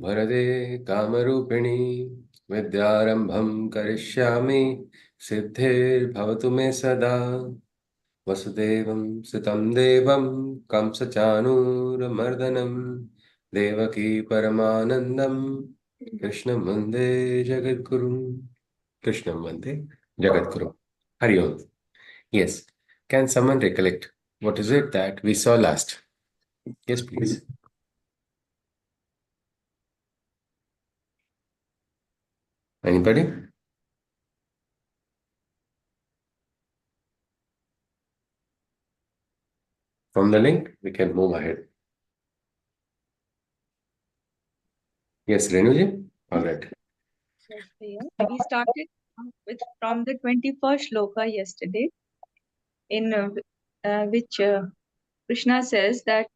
वरदे कामरूपिणी विद्यारंभं करिष्यामि सिद्धिर्भवतु मे सदा वसुदेवं सुतं देवं कंसचाणूरमर्दनं देवकी परमानन्दं कृष्णं वन्दे जगद्गुरुं कृष्णं वन्दे जगद्गुरुं हरि ओम. Yes, can someone recollect what is it that we saw last? Yes, please. Anybody? From the link, we can move ahead. Yes, Renuji? All right. Yes, Priya. We started with from the 21st shloka yesterday, in which Krishna says that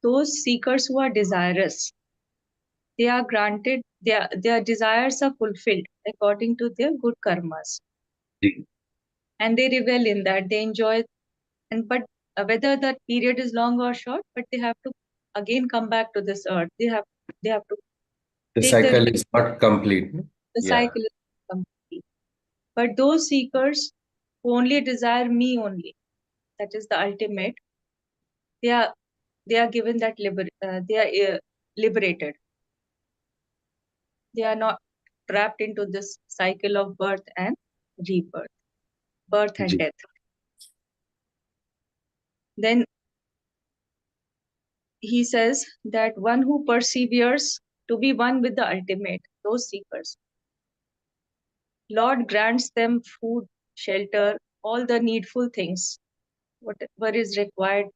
those seekers who are desirous, they are granted, their desires are fulfilled according to their good karmas, Ji. and they revel in that. They enjoy, and but whether that period is long or short, but they have to again come back to this earth. They have to The take the cycle is not complete. No? the Yeah. cycle is complete. But those seekers who only desire me only, that is the ultimate, they are they are given that they are liberated. They are not trapped into this cycle of birth and rebirth, birth and Ji. death. Then he says that one who perseveres to be one with the ultimate, those seekers, Lord grants them food, shelter, all the needful things, whatever is required,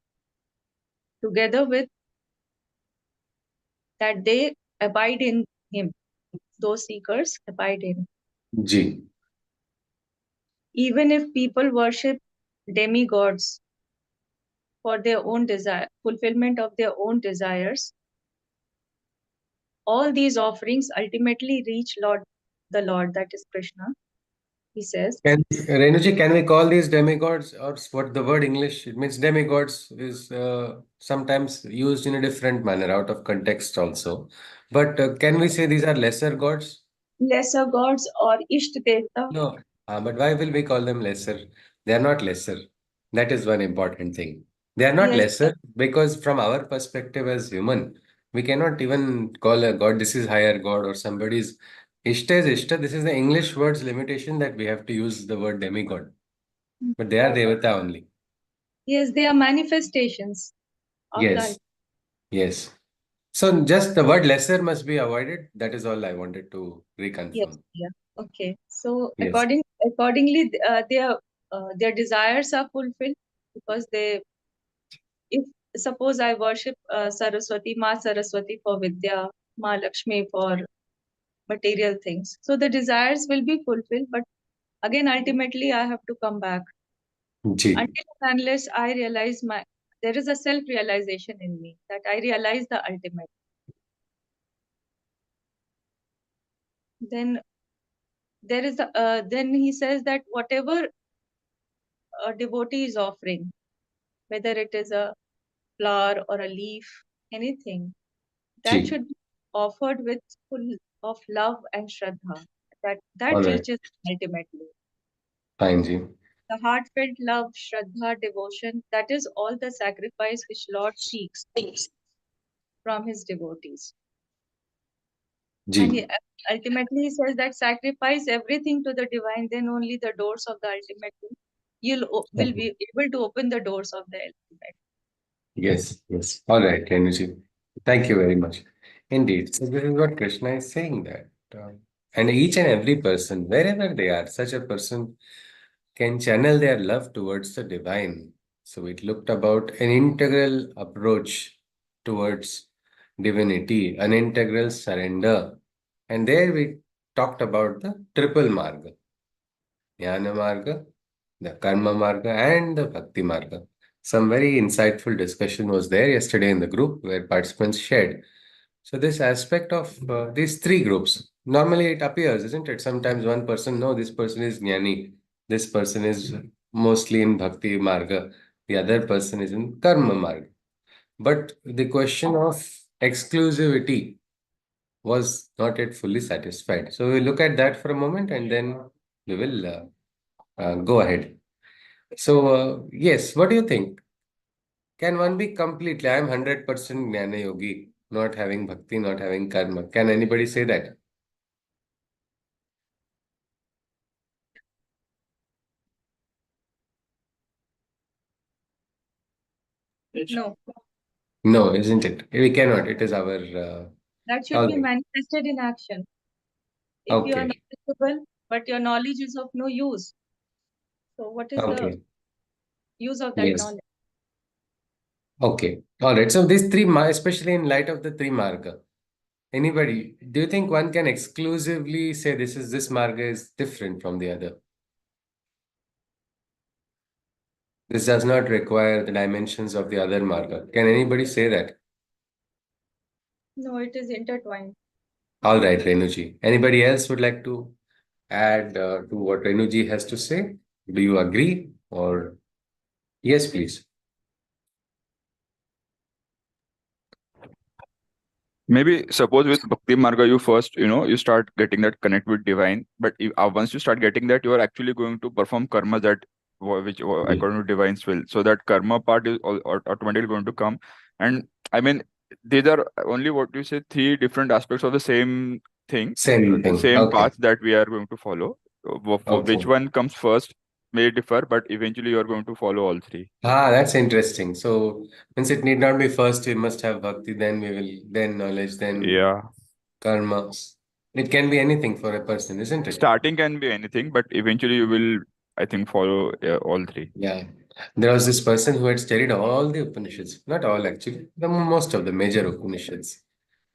together with that they abide in him. Those seekers abide in. Ji. Even if people worship demigods for their own desire, fulfillment of their own desires, all these offerings ultimately reach the Lord, that is Krishna. He says, Renuji, can we call these demigods, or what the word English, it means demigods is sometimes used in a different manner out of context also. But can we say these are lesser gods? lesser gods or Ishtadevta. No, but why will we call them lesser? They are not lesser. That is one important thing. They are not Yes, lesser because from our perspective as human, we cannot even call a god, this is higher god or somebody's Ishta is Ishta. This is the English word's limitation that we have to use the word demigod. But they are Devata only. yes, they are manifestations of the. Yes, yes. So just the word lesser must be avoided. That is all I wanted to Yes, reconfirm. yeah. Okay. So Yes. accordingly, their desires are fulfilled because they, if suppose I worship Saraswati, Ma Saraswati for Vidya, Ma Lakshmi for material things, so the desires will be fulfilled. But again, ultimately, I have to come back Ji. until and unless I realize there is a self realization in me that I realize the ultimate. Then then he says that whatever a devotee is offering, whether it is a flower or a leaf, anything, that Ji. should be offered with full of love and shraddha. All That right. reaches ultimately. Fine, Ji. The heartfelt love, shraddha, devotion, that is all the sacrifice which Lord seeks from his devotees. And Ji. ultimately he says that sacrifice everything to the divine, then only the doors of the ultimate will be able to open the doors of the ultimate. Yes, yes. All right, Renuji. Thank you very much. Indeed. So this is what Krishna is saying that. And each and every person, wherever they are, such a person can channel their love towards the divine. So it looked about an integral approach towards divinity, an integral surrender. And there we talked about the triple marga, Jnana marga, the karma marga, and the bhakti marga. Some very insightful discussion was there yesterday in the group where participants shared. So this aspect of these three groups, normally it appears, isn't it? Sometimes one person, no, this person is jnani, this person is mostly in bhakti marga, the other person is in karma marga. But the question of exclusivity was not yet fully satisfied. So we'll look at that for a moment and then we will go ahead. So, yes, what do you think? Can one be completely, I'm 100% Jnana Yogi, not having bhakti, not having karma? Can anybody say that? No, No, isn't it? We cannot. It is our. that should All be right. manifested in action. If you are Okay. knowledgeable, but your knowledge is of no use, so what is the Okay. use of that Yes. knowledge? Okay. All right. So these three, especially in light of the three marga, anybody, do you think one can exclusively say this marga is different from the other? This does not require the dimensions of the other marga. Can anybody say that? No, it is intertwined. All right, Renuji. Anybody else would like to add to what Renuji has to say? Do you agree? Or yes, please. Maybe suppose with Bhakti Marga, you first, you start getting that connect with divine. But once you start getting that, you are actually going to perform karma that which Mm. according to divine's will. So that karma part is automatically going to come. And I mean, these are only what you say three different aspects of the same thing, Same the thing. same Okay. path that we are going to follow. For which Okay. one comes first may differ, but eventually you are going to follow all three. Ah, that's interesting. So, means it need not be first, we must have bhakti, then we will, then knowledge, then Yeah. karma. It can be anything for a person, isn't it? Starting can be anything, but eventually you will, I think, follow all three. Yeah. There was this person who had studied all the Upanishads, not all actually, the most of the major Upanishads.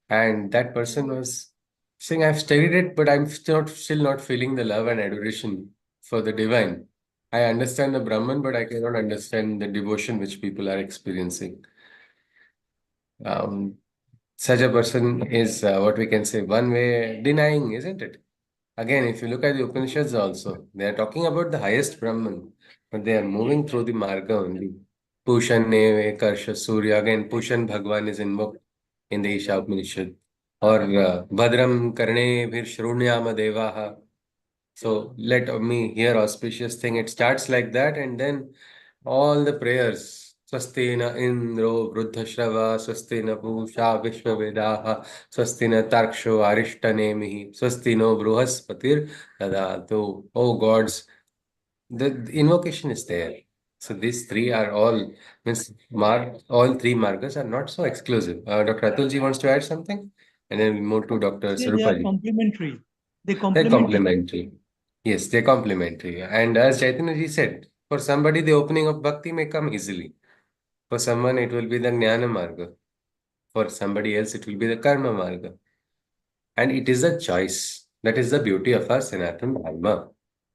And that person was saying, I've studied it, but I'm still not feeling the love and adoration for the divine. I understand the Brahman, but I cannot understand the devotion which people are experiencing. Um, Such a person is what we can say one way denying, isn't it? Again, if you look at the Upanishads also, they are talking about the highest Brahman, but they are moving through the Marga only. Pushan Neve Karsha Surya. Again, Pushan Bhagwan is invoked in the Isha Upanishad. Or Bhadram Karne Bhir Shrunyama Devaha. So let me hear auspicious thing. It starts like that, and then all the prayers. Swastina Indro Vruddhashrava, Swastina Pusha Vishwavedaha, Swastina Tarksho Arishtanemihi, Swastino Bruhaspatir Dadatu. Oh gods, the invocation is there. So these three are all means all three markers are not so exclusive. Dr. Atulji wants to add something, and then we move to Dr. Say they are Sarupaji. complementary. They They're complement each other. complementary. Yes, they're complementary. And as Chaitanya ji said, for somebody, the opening of bhakti may come easily. For someone, it will be the jnana marga. For somebody else, it will be the karma marga. And it is a choice. That is the beauty of our Sanatana Dharma.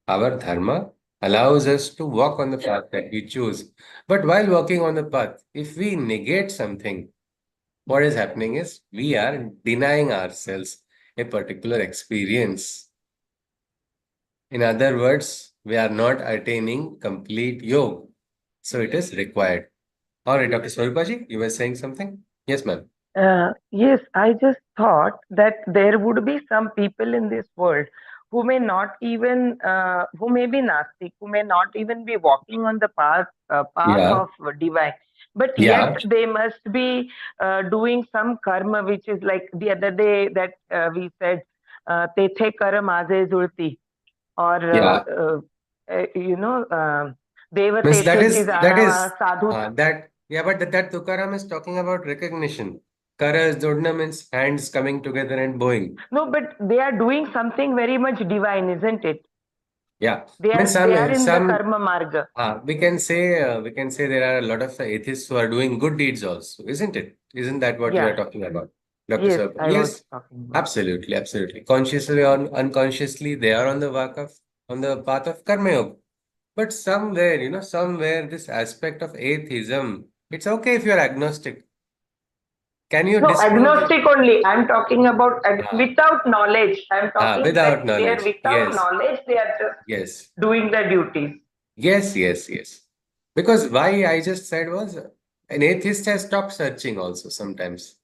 Our dharma allows us to walk on the path that we choose. But while walking on the path, if we negate something, what is happening is we are denying ourselves a particular experience. In other words, we are not attaining complete yoga. So it is required. All right, Dr. Swarupaji, you were saying something? Yes, ma'am. Yes, I just thought that there would be some people in this world who may not even, who may be Nastic, who may not even be walking on the path Yeah, of divine, but yet yeah, they must be doing some karma, which is like the other day that we said, "Tethe kara maze julti," or yeah. Deva Means that Tethe is that Jana is sadhu. that yeah, but that Tukaram is talking about recognition. Kara Jodna means hands coming together and bowing. No, but they are doing something very much divine, isn't it? Yeah, They means are in the some karma marga. we can say there are a lot of atheists who are doing good deeds also, isn't it? Isn't that what you are Yeah. talking about, Dr. Yes, Sir? I was Yes, talking about. absolutely, absolutely. Consciously or unconsciously, they are on the on the path of karma yoga. But somewhere, somewhere this aspect of atheism, it's okay if you're agnostic. Can you No, disprove agnostic only. I'm talking about Ah, without knowledge. I'm talking that without they are knowledge? without Yes, knowledge. They are just yes, doing their duties. yes, yes, yes. Because why I just said was an atheist has stopped searching also sometimes.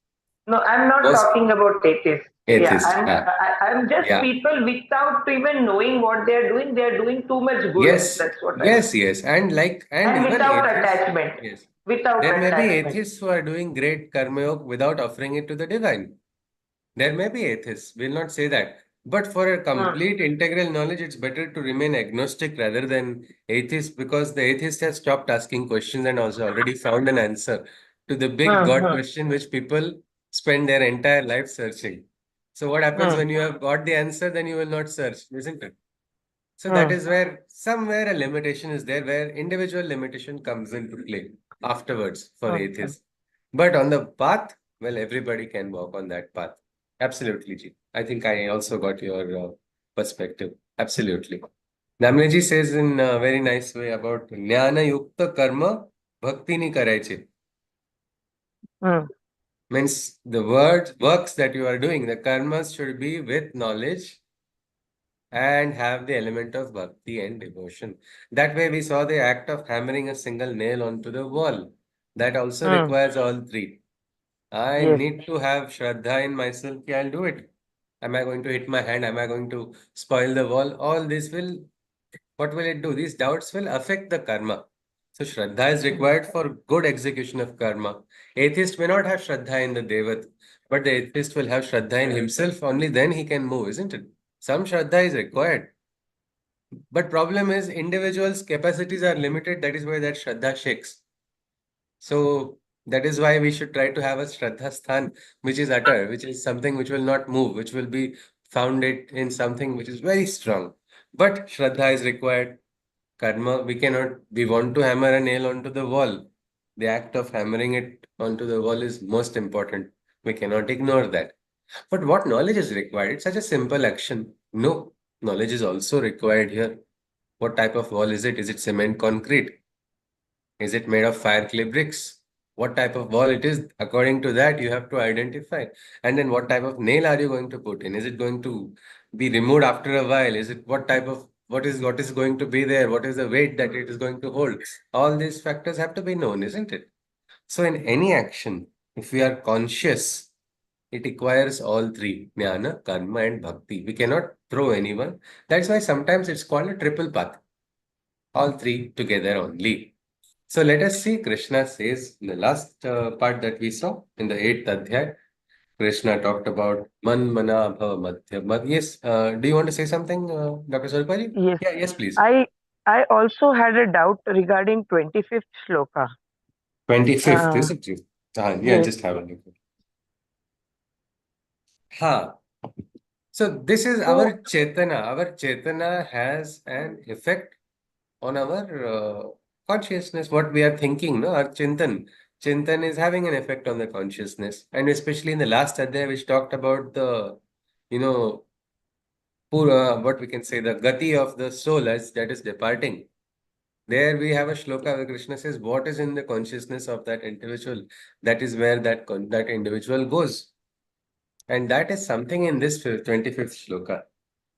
No, I'm not Most talking about atheists. Yeah, Atheist. and Ah, I'm just yeah. people without even knowing what they are doing too much good. Yes, That's what I would yes, say. yes. And like, and And even without atheists, attachment. yes. Without There may be attachment. atheists who are doing great karma yoga without offering it to the divine. There may be atheists, we'll not say that. But for a Hmm, complete integral knowledge, it's better to remain agnostic rather than atheist because the atheist has stopped asking questions and also already found an answer to the big hmm, God hmm, question which people spend their entire life searching. So what happens hmm, when you have got the answer, then you will not search, isn't it? So that hmm, is where somewhere a limitation is there, where individual limitation comes into play afterwards for hmm, hmm. atheists. But on the path, well, everybody can walk on that path. Absolutely, Ji. I think I also got your perspective. Absolutely. Namneji says in a very nice way about jnana yukta karma bhakti ni karaiche. Hmm. Means the works that you are doing, the karmas should be with knowledge and have the element of bhakti and devotion. That way, we saw the act of hammering a single nail onto the wall. That also Hmm. requires all three. I Yes. need to have Shraddha in myself. Yeah, I'll do it. Am I going to hit my hand? Am I going to spoil the wall? All this will, what will it do? These doubts will affect the karma. So Shraddha is Hmm. required for good execution of karma. Atheist may not have Shraddha in the Devat, but the atheist will have Shraddha in himself. Only then he can move, isn't it? Some Shraddha is required. But problem is individuals' capacities are limited. That is why that Shraddha shakes. So that is why we should try to have a Shraddha Sthan, which is utter, which is something which will not move, which will be founded in something which is very strong. But Shraddha is required. Karma, we want to hammer a nail onto the wall. The act of hammering it onto the wall is most important. We cannot ignore that. But what knowledge is required? It's such a simple action. No, knowledge is also required here. What type of wall is it? Is it cement concrete? Is it made of fire clay bricks? What type of wall it is? According to that, you have to identify. And then what type of nail are you going to put in? Is it going to be removed after a while? Is it what is going to be there? What is the weight that it is going to hold? All these factors have to be known, isn't it? So in any action, if we are conscious, it requires all three, jnana, karma, and bhakti. We cannot throw anyone. That's why sometimes it's called a triple path. All three together only. So let us see, Krishna says in the last part that we saw in the 8th adhyay, Krishna talked about man mana bhava madhya. Yes, do you want to say something, Dr. Sarupali? Yes. Yeah, yes, please. I I also had a doubt regarding 25th shloka. 25th, Uh, isn't it? Yeah, yes. just have a look. Ha. So this is our So Chetana. Our Chetana has an effect on our consciousness, what we are thinking, no? Our Chintan. Chintan is having an effect on the consciousness. And especially in the last adhyay, which talked about the, you know, what we can say, the gati of the soul as that is departing. There we have a shloka where Krishna says, what is in the consciousness of that individual? That is where that individual goes. And that is something in this 25th shloka.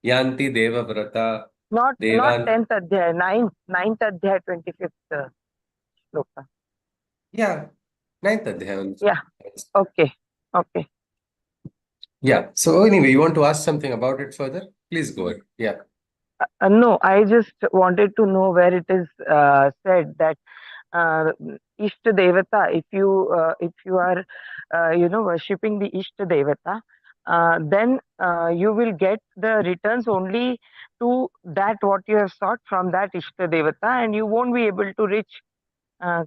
Yanti Deva Vrata not Devan. 10th adhyay, ninth adhyay, 25th shloka. Yeah, ninth adhyay only. Yeah. Okay. Okay. Yeah. So anyway, you want to ask something about it further? Please go ahead. Yeah. No, I just wanted to know where it is said that uh, Ishta Devata, if you are worshipping the Ishta Devata, then you will get the returns only to that what you have sought from that Ishta Devata, and you won't be able to reach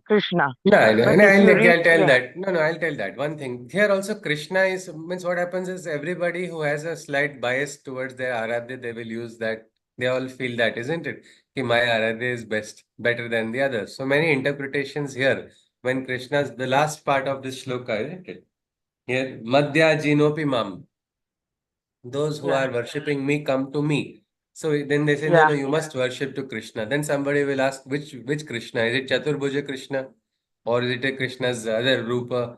Krishna. No, no, But no, if you reach, I'll tell yeah, that. No, no, I'll tell that. One thing. Here also Krishna is means what happens is everybody who has a slight bias towards their Aradhya, they will use that. They all feel that, isn't it? Ki my Aradhya is better than the others. So many interpretations here. When Krishna's the last part of this shloka, isn't it? Here, Madhya Jinopi Mam. Those who yeah, are worshipping me come to me. So then they say, no, no, yeah, you must worship to Krishna. Then somebody will ask, which Krishna? Is it Chaturbhuja Krishna? Or is it a Krishna's other Rupa?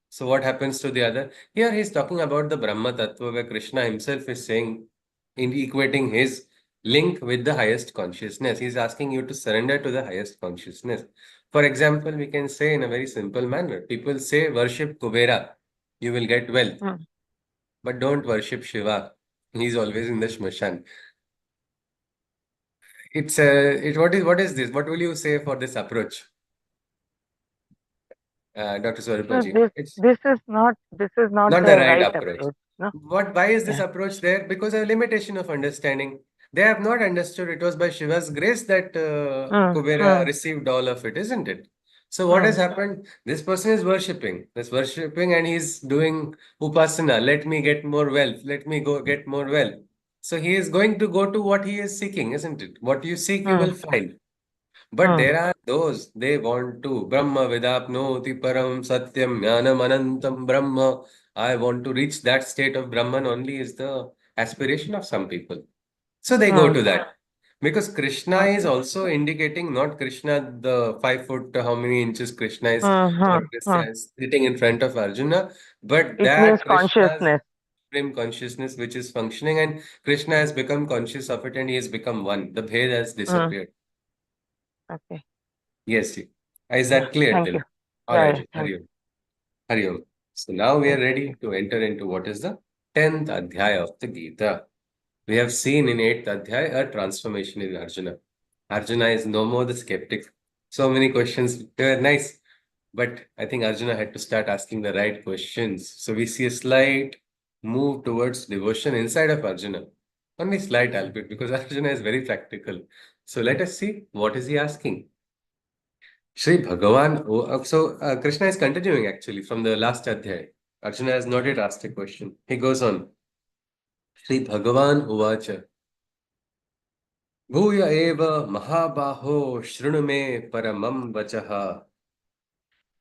So what happens to the other? Here he's talking about the Brahma Tattva, where Krishna himself is saying, in equating his link with the highest consciousness. He's asking you to surrender to the highest consciousness. For example, we can say in a very simple manner, people say worship Kubera, you will get wealth. mm, but don't worship Shiva. He's always in the shmashan. What is this? What will you say for this approach, Dr. No, Swarupaji? this It's this is not not the the right right approach. approach. No. Why is this Yeah. approach there? Because a limitation of understanding. They have not understood it was by Shiva's grace that Hmm. Kubera Hmm. received all of it, isn't it? So what Hmm. has happened? This person is worshipping. This worshipping and he's doing upasana. Let me get more wealth. Let me go get more wealth. So he is going to go to what he is seeking, isn't it? What you seek, you Hmm. will find. But Hmm. there are those, they want to Brahma Vidapnoti Param Satyam Jnanam Anantam Brahma. I want to reach that state of Brahman only is the aspiration of some people. So they go Hmm. to that. Because Krishna is Okay. also indicating not Krishna, the 5 foot, how many inches Krishna is Hmm. Hmm. or Hmm. Krishna is sitting in front of Arjuna, but It means that Krishna's consciousness. supreme consciousness which is functioning and Krishna has become conscious of it and he has become one. The bhed has Hmm. disappeared. Okay. Yes, yes. Is Yeah. that clear Thank till? you. All Yeah. right, Yeah. Thank Hari Om. Hari Om. So now we are thank ready to enter into what is the 10th Adhyaya of the Gita. We have seen in 8th Adhyaya a transformation in Arjuna. Arjuna is no more the skeptic. So many questions, they were nice, but I think Arjuna had to start asking the right questions. So we see a slight move towards devotion inside of Arjuna. Only slight, albeit, because Arjuna is very practical. So let us see what is he asking. Shri Bhagavan, Krishna is continuing actually from the last adhyay. Arjuna has not yet asked a question. He goes on. Shri Bhagavan Uvacha. Bhuya eva mahabaho shrunu me paramam vachaha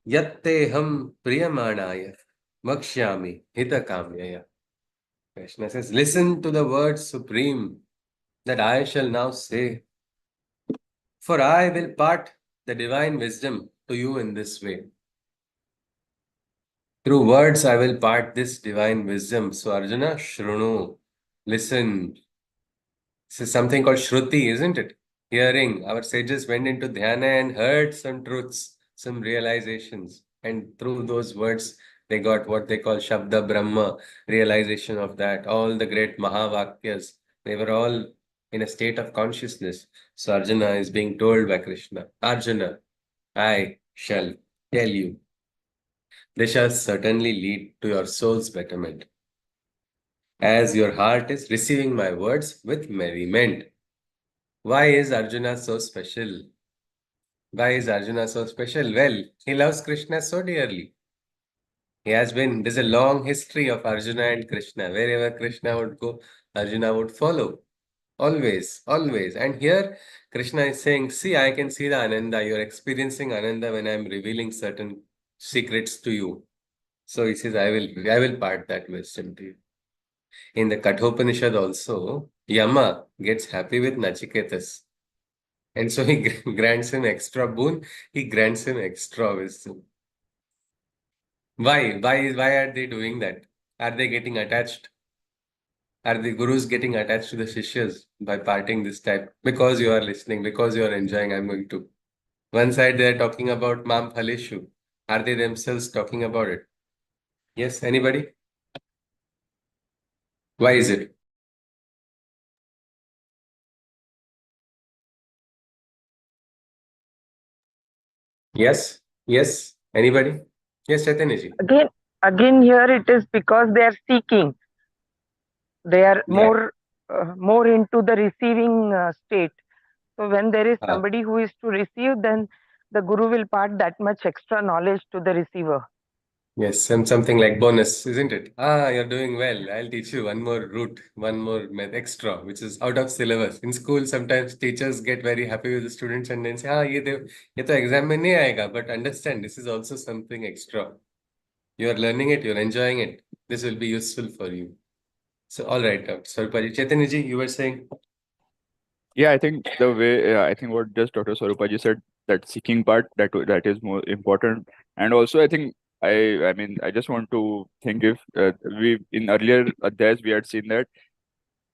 yatte ham priyamanaya makshyami hitakamyaya. Krishna says, listen to the words supreme that I shall now say, for I will part the divine wisdom to you in this way. Through words I will part this divine wisdom. So Arjuna, Shrunu, listen. This is something called Shruti, isn't it? Hearing. Our sages went into dhyana and heard some truths, some realizations. And through those words, they got what they call Shabda Brahma, realization of that. All the great Mahavakyas, they were all in a state of consciousness. So Arjuna is being told by Krishna, Arjuna, I shall tell you. They shall certainly lead to your soul's betterment, as your heart is receiving my words with merriment. Why is Arjuna so special? Why is Arjuna so special? Well, he loves Krishna so dearly. There's a long history of Arjuna and Krishna. Wherever Krishna would go, Arjuna would follow. Always, always. And here, Krishna is saying, see, I can see the Ananda. You're experiencing Ananda when I'm revealing certain secrets to you. So he says, I will part that wisdom to you. In the Kathopanishad also, Yama gets happy with Nachiketas. And so he grants him extra boon, he grants him extra wisdom. Why? Why are they doing that? Are they getting attached? Are the gurus getting attached to the shishyas by parting this type? Because you are listening, because you are enjoying, I'm going to. One side they are talking about Mam Phaleshu. Are they themselves talking about it? Yes, anybody? Why is it? Yes, yes, anybody? Yes, Chaitanya. Again, again here it is because they are seeking. They are Yeah. more into the receiving state. So when there is Ah, somebody who is to receive, then the guru will part that much extra knowledge to the receiver. yes, something like bonus, isn't it? Ah, you're doing well. I'll teach you one more route, one more extra, which is out of syllabus. In school, sometimes teachers get very happy with the students and then say, ah, ये तो exam में नहीं आएगा. But understand, this is also something extra. You are learning it, you're enjoying it. This will be useful for you. So, all right, Swarupaji. Chaitanya ji, you were saying? Yeah, I think the way I think what just Dr. Swarupaji said, that seeking part, that is more important. And also I think I mean I just want to think if we in earlier adhyayas we had seen that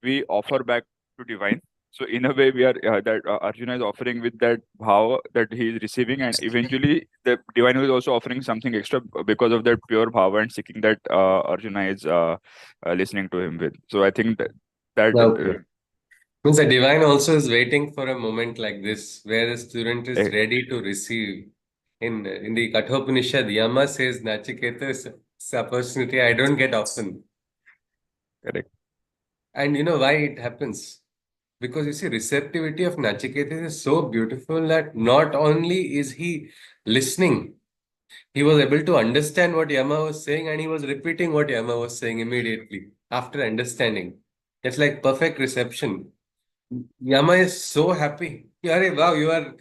we offer back to divine. So in a way, we are that Arjuna is offering with that bhava that he is receiving, and eventually the divine is also offering something extra because of that pure bhava and seeking that Arjuna is listening to him with. So I think that Okay. Means the divine also is waiting for a moment like this, where the student is eh, ready to receive. In the Kathopanishad, Yama says, Nachiketa is an opportunity I don't get often. correct. And you know why it happens? Because you see, receptivity of Nachiketas is so beautiful that not only is he listening, he was able to understand what Yama was saying and he was repeating what Yama was saying immediately after understanding. It's like perfect reception. Yama is so happy. Arey, wow, you are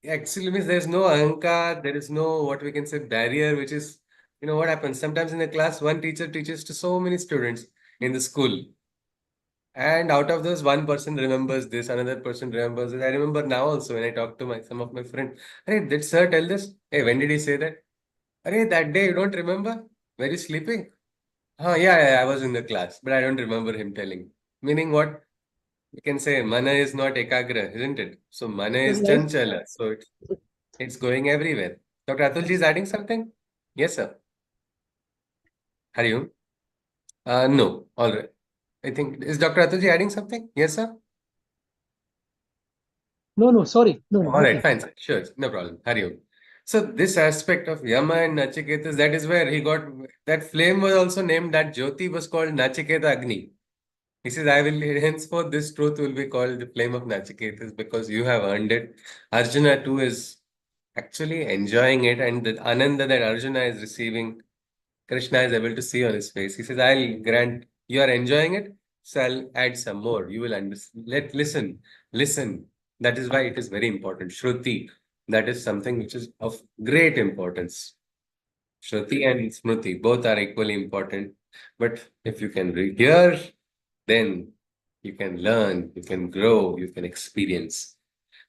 actually means there's no ahankar, there is no what we can say barrier, which is, you know, what happens. Sometimes in a class, one teacher teaches to so many students in the school. And out of those, one person remembers this, another person remembers this. I remember now also when I talk to some of my friends, hey, did sir tell this? Hey, when did he say that? Hey, that day you don't remember? Were you sleeping? Yeah, I was in the class, but I don't remember him telling. Meaning what? You can say mana is not ekagra, isn't it? So mana is Yes. chanchala. So it's going everywhere. Dr. Atulji is adding something? Yes, sir. Hari Om. No. All right. I think, is Dr. Atulji adding something? Yes, sir. No, sorry. No, All right, nothing. fine, sir. Sure, no problem. Hari Om. So this aspect of Yama and Nachiketas, that is where he got, that flame was also named, that Jyoti was called Nachiketa Agni. He says, I will henceforth this truth will be called the flame of Nachiketas because you have earned it. Arjuna too is actually enjoying it, and the ananda that Arjuna is receiving, Krishna is able to see on his face. He says, I'll grant you are enjoying it, so I'll add some more. You will understand. Listen. That is why it is very important. Shruti, that is something which is of great importance. Shruti and Smruti, both are equally important. But if you can hear, then you can learn, you can grow, you can experience.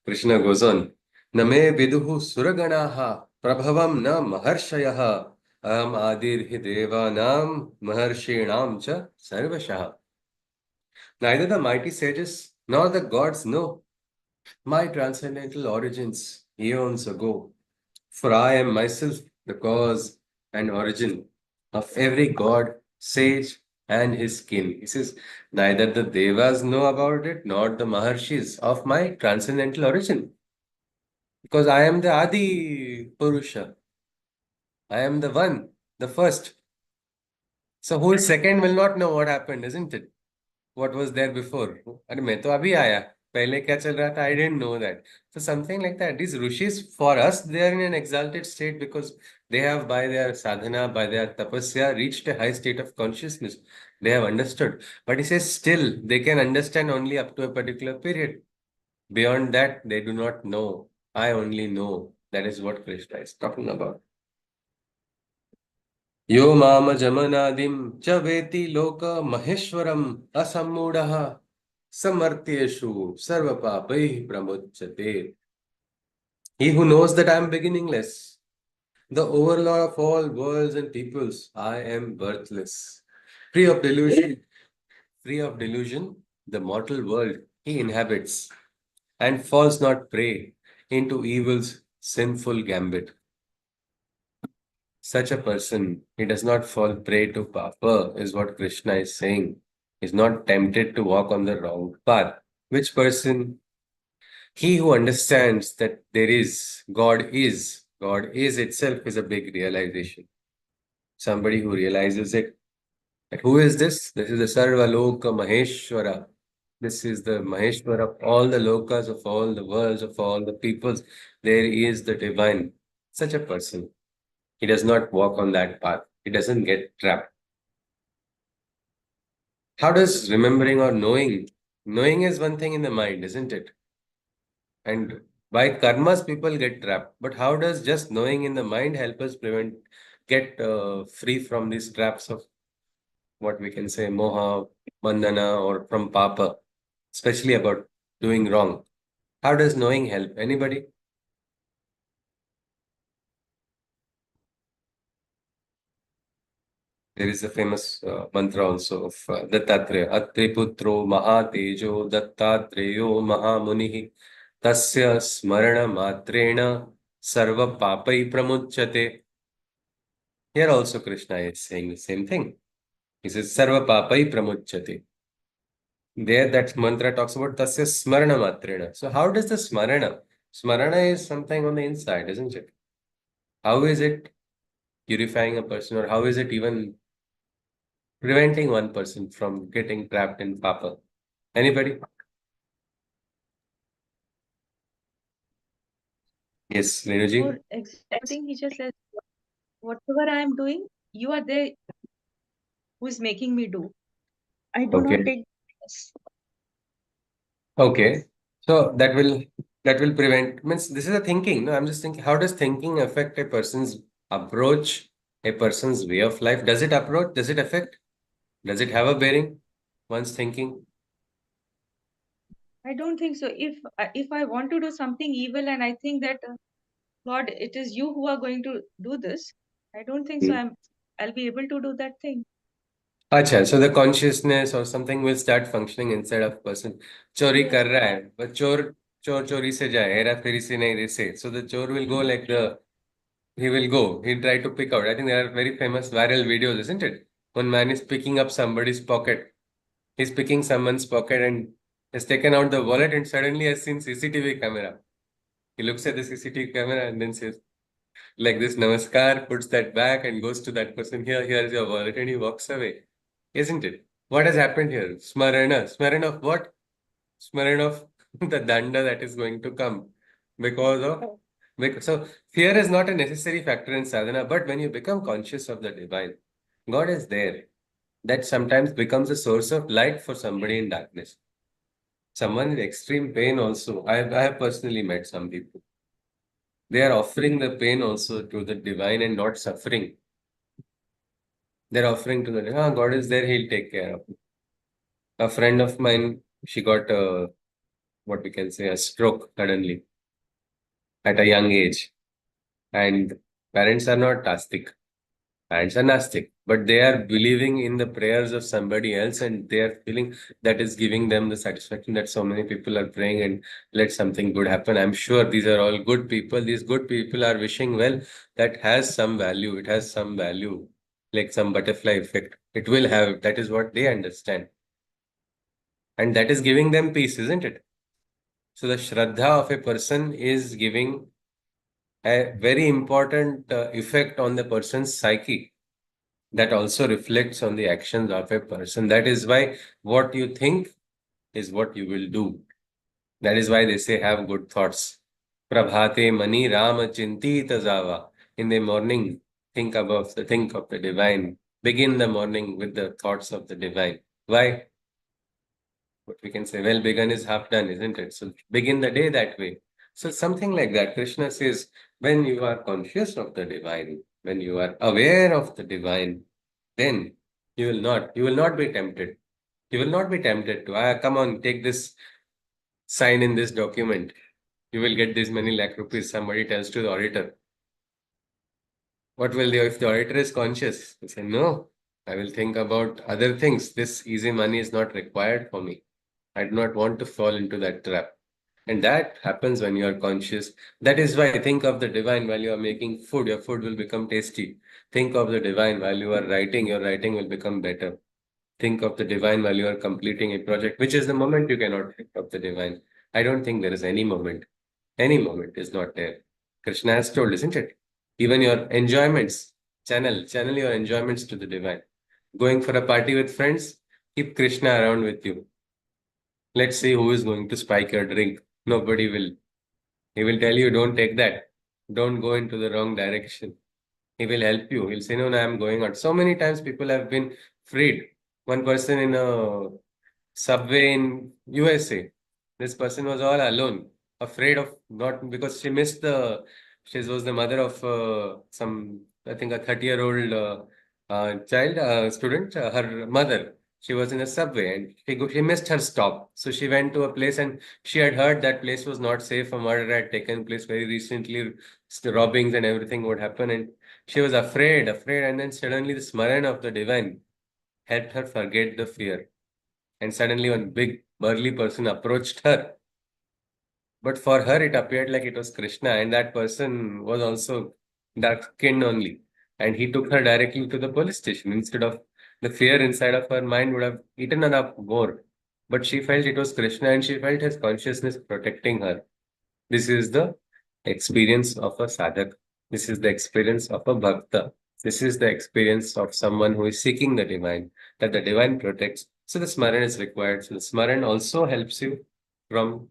Krishna goes on, Na me viduhu suraganaha prabhavam na maharshayaha aham adirhi devanam maharshinam cha sarvashaha. Neither the mighty sages nor the gods know my transcendental origins eons ago. For I am myself the cause and origin of every god, sage, and his kin. He says, neither the devas know about it, nor the maharshis of my transcendental origin. Because I am the Adi Purusha. I am the one, the first. So who is second will not know what happened, isn't it? What was there before? अरे मैं तो अभी आया. पहले क्या चल रहा था? I didn't know that. So something like that. These rishis, for us, they are in an exalted state because they have, by their sadhana, by their tapasya, reached a high state of consciousness. They have understood. But he says still, they can understand only up to a particular period. Beyond that, they do not know. I only know. That is what Krishna is talking about. यो मामजमनादिं च वेति लोक महेश्वरम् असम्मूढः समर्थ्येषु सर्वपापैः प्रमुच्यते. He who knows that I am beginningless, the overlord of all worlds and peoples, I am birthless, free of delusion, the mortal world he inhabits, and falls not prey into evil's sinful gambit. Such a person, he does not fall prey to papa, is what Krishna is saying. Is not tempted to walk on the wrong path. Which person? He who understands that God is itself is a big realization. Somebody who realizes it. That who is this? This is the Sarvaloka Maheshwara. This is the Maheshwara of all the lokas, of all the worlds, of all the peoples. There is the divine. Such a person. He does not walk on that path. He doesn't get trapped. How does remembering or knowing? Knowing is one thing in the mind, isn't it? And by karmas, people get trapped. But how does just knowing in the mind help us get free from these traps of what we can say, moha, bandhana, or from papa, especially about doing wrong? How does knowing help? Anybody? There is a famous mantra also of Dattatreya. Atri putro mahatejo Dattatreyo mahamunihi tasya smarana matrena sarva papai pramuchyate. Here also Krishna is saying the same thing. He says sarva papai pramuchyate. There that mantra talks about tasya smarana matrena. So how does the smarana? Smarana is something on the inside, isn't it? How is it purifying a person, or how is it even preventing one person from getting trapped in papa? Anybody? Yes, Renuji? Or exacting, he just says, whatever I am doing, you are there who is making me do. I do not Okay. take this. Okay. So that will prevent, means this is a thinking. No, I'm just thinking, how does thinking affect a person's approach, a person's way of life? Does it approach? Does it affect? Does it have a bearing? One's thinking? I don't think so. If I want to do something evil and I think that Lord, it is you who are going to do this, I don't think so. I'll be able to do that thing. Acha, so the consciousness or something will start functioning inside of person. चोरी Yes. कर रहा है, but चोर चोर चोरी से जाए, हेरा फेरी से नहीं से. So the chore will go like he will go. He'll try to pick out. I think there are very famous viral videos, isn't it? One man is picking up somebody's pocket. He's picking someone's pocket and has taken out the wallet and suddenly has seen CCTV camera. He looks at the CCTV camera and then says, like this, Namaskar, puts that back and goes to that person. Here is your wallet, and he walks away. Isn't it? What has happened here? Smarana. Smarana of what? Smarana of the danda that is going to come. Because of so fear is not a necessary factor in sadhana, but when you become conscious of the divine, God is there. That sometimes becomes a source of light for somebody in darkness. Someone in extreme pain also. I have personally met some people. They are offering the pain also to the divine and not suffering. They're offering to the God is there, he'll take care of it. A friend of mine, she got what we can say a stroke suddenly at a young age. And parents are not Astic. Parents are Nastic. But they are believing in the prayers of somebody else and they are feeling that is giving them the satisfaction that so many people are praying and let something good happen. I'm sure these are all good people. These good people are wishing well. That has some value. It has some value, like some butterfly effect. It will have. That is what they understand. And that is giving them peace, isn't it? So the Shraddha of a person is giving a very important effect on the person's psyche that also reflects on the actions of a person. That is why what you think is what you will do. That is why they say have good thoughts. Prabhate mani Rama chinti tajava. In the morning, think of the divine. Begin the morning with the thoughts of the divine. Why? What we can say, well begun is half done, isn't it? So begin the day that way. So something like that. Krishna says, when you are conscious of the divine, when you are aware of the divine, then you will not be tempted. You will not be tempted to, come on, take this, sign in this document. You will get this many lakh rupees. Somebody tells to the auditor. What will they, if the auditor is conscious? They say, no, I will think about other things. This easy money is not required for me. I do not want to fall into that trap. And that happens when you are conscious. That is why think of the divine while you are making food. Your food will become tasty. Think of the divine while you are writing. Your writing will become better. Think of the divine while you are completing a project, which is the moment you cannot think of the divine. I don't think there is any moment. Any moment is not there. Krishna has told, isn't it? Even your enjoyments, channel your enjoyments to the divine. Going for a party with friends, keep Krishna around with you. Let's see who is going to spike your drink. Nobody will. He will tell you, don't take that. Don't go into the wrong direction. He will help you. He'll say, no, no, I'm going out. So many times people have been freed. One person in a subway in USA, this person was all alone, afraid of not because she was the mother of some, I think a 30-year-old child, student, her mother. She was in a subway and she missed her stop. So she went to a place and she had heard that place was not safe. A murder had taken place very recently, robbings and everything would happen. And She was afraid, and then suddenly the smaran of the divine helped her forget the fear. And suddenly one big burly person approached her. But for her, it appeared like it was Krishna, and that person was also dark skinned only. And he took her directly to the police station instead of the fear inside of her mind would have eaten her up more. But she felt it was Krishna and she felt his consciousness protecting her. This is the experience of a sadhak. This is the experience of a bhakta. This is the experience of someone who is seeking the divine, that the divine protects. So the smaran is required. So the smaran also helps you from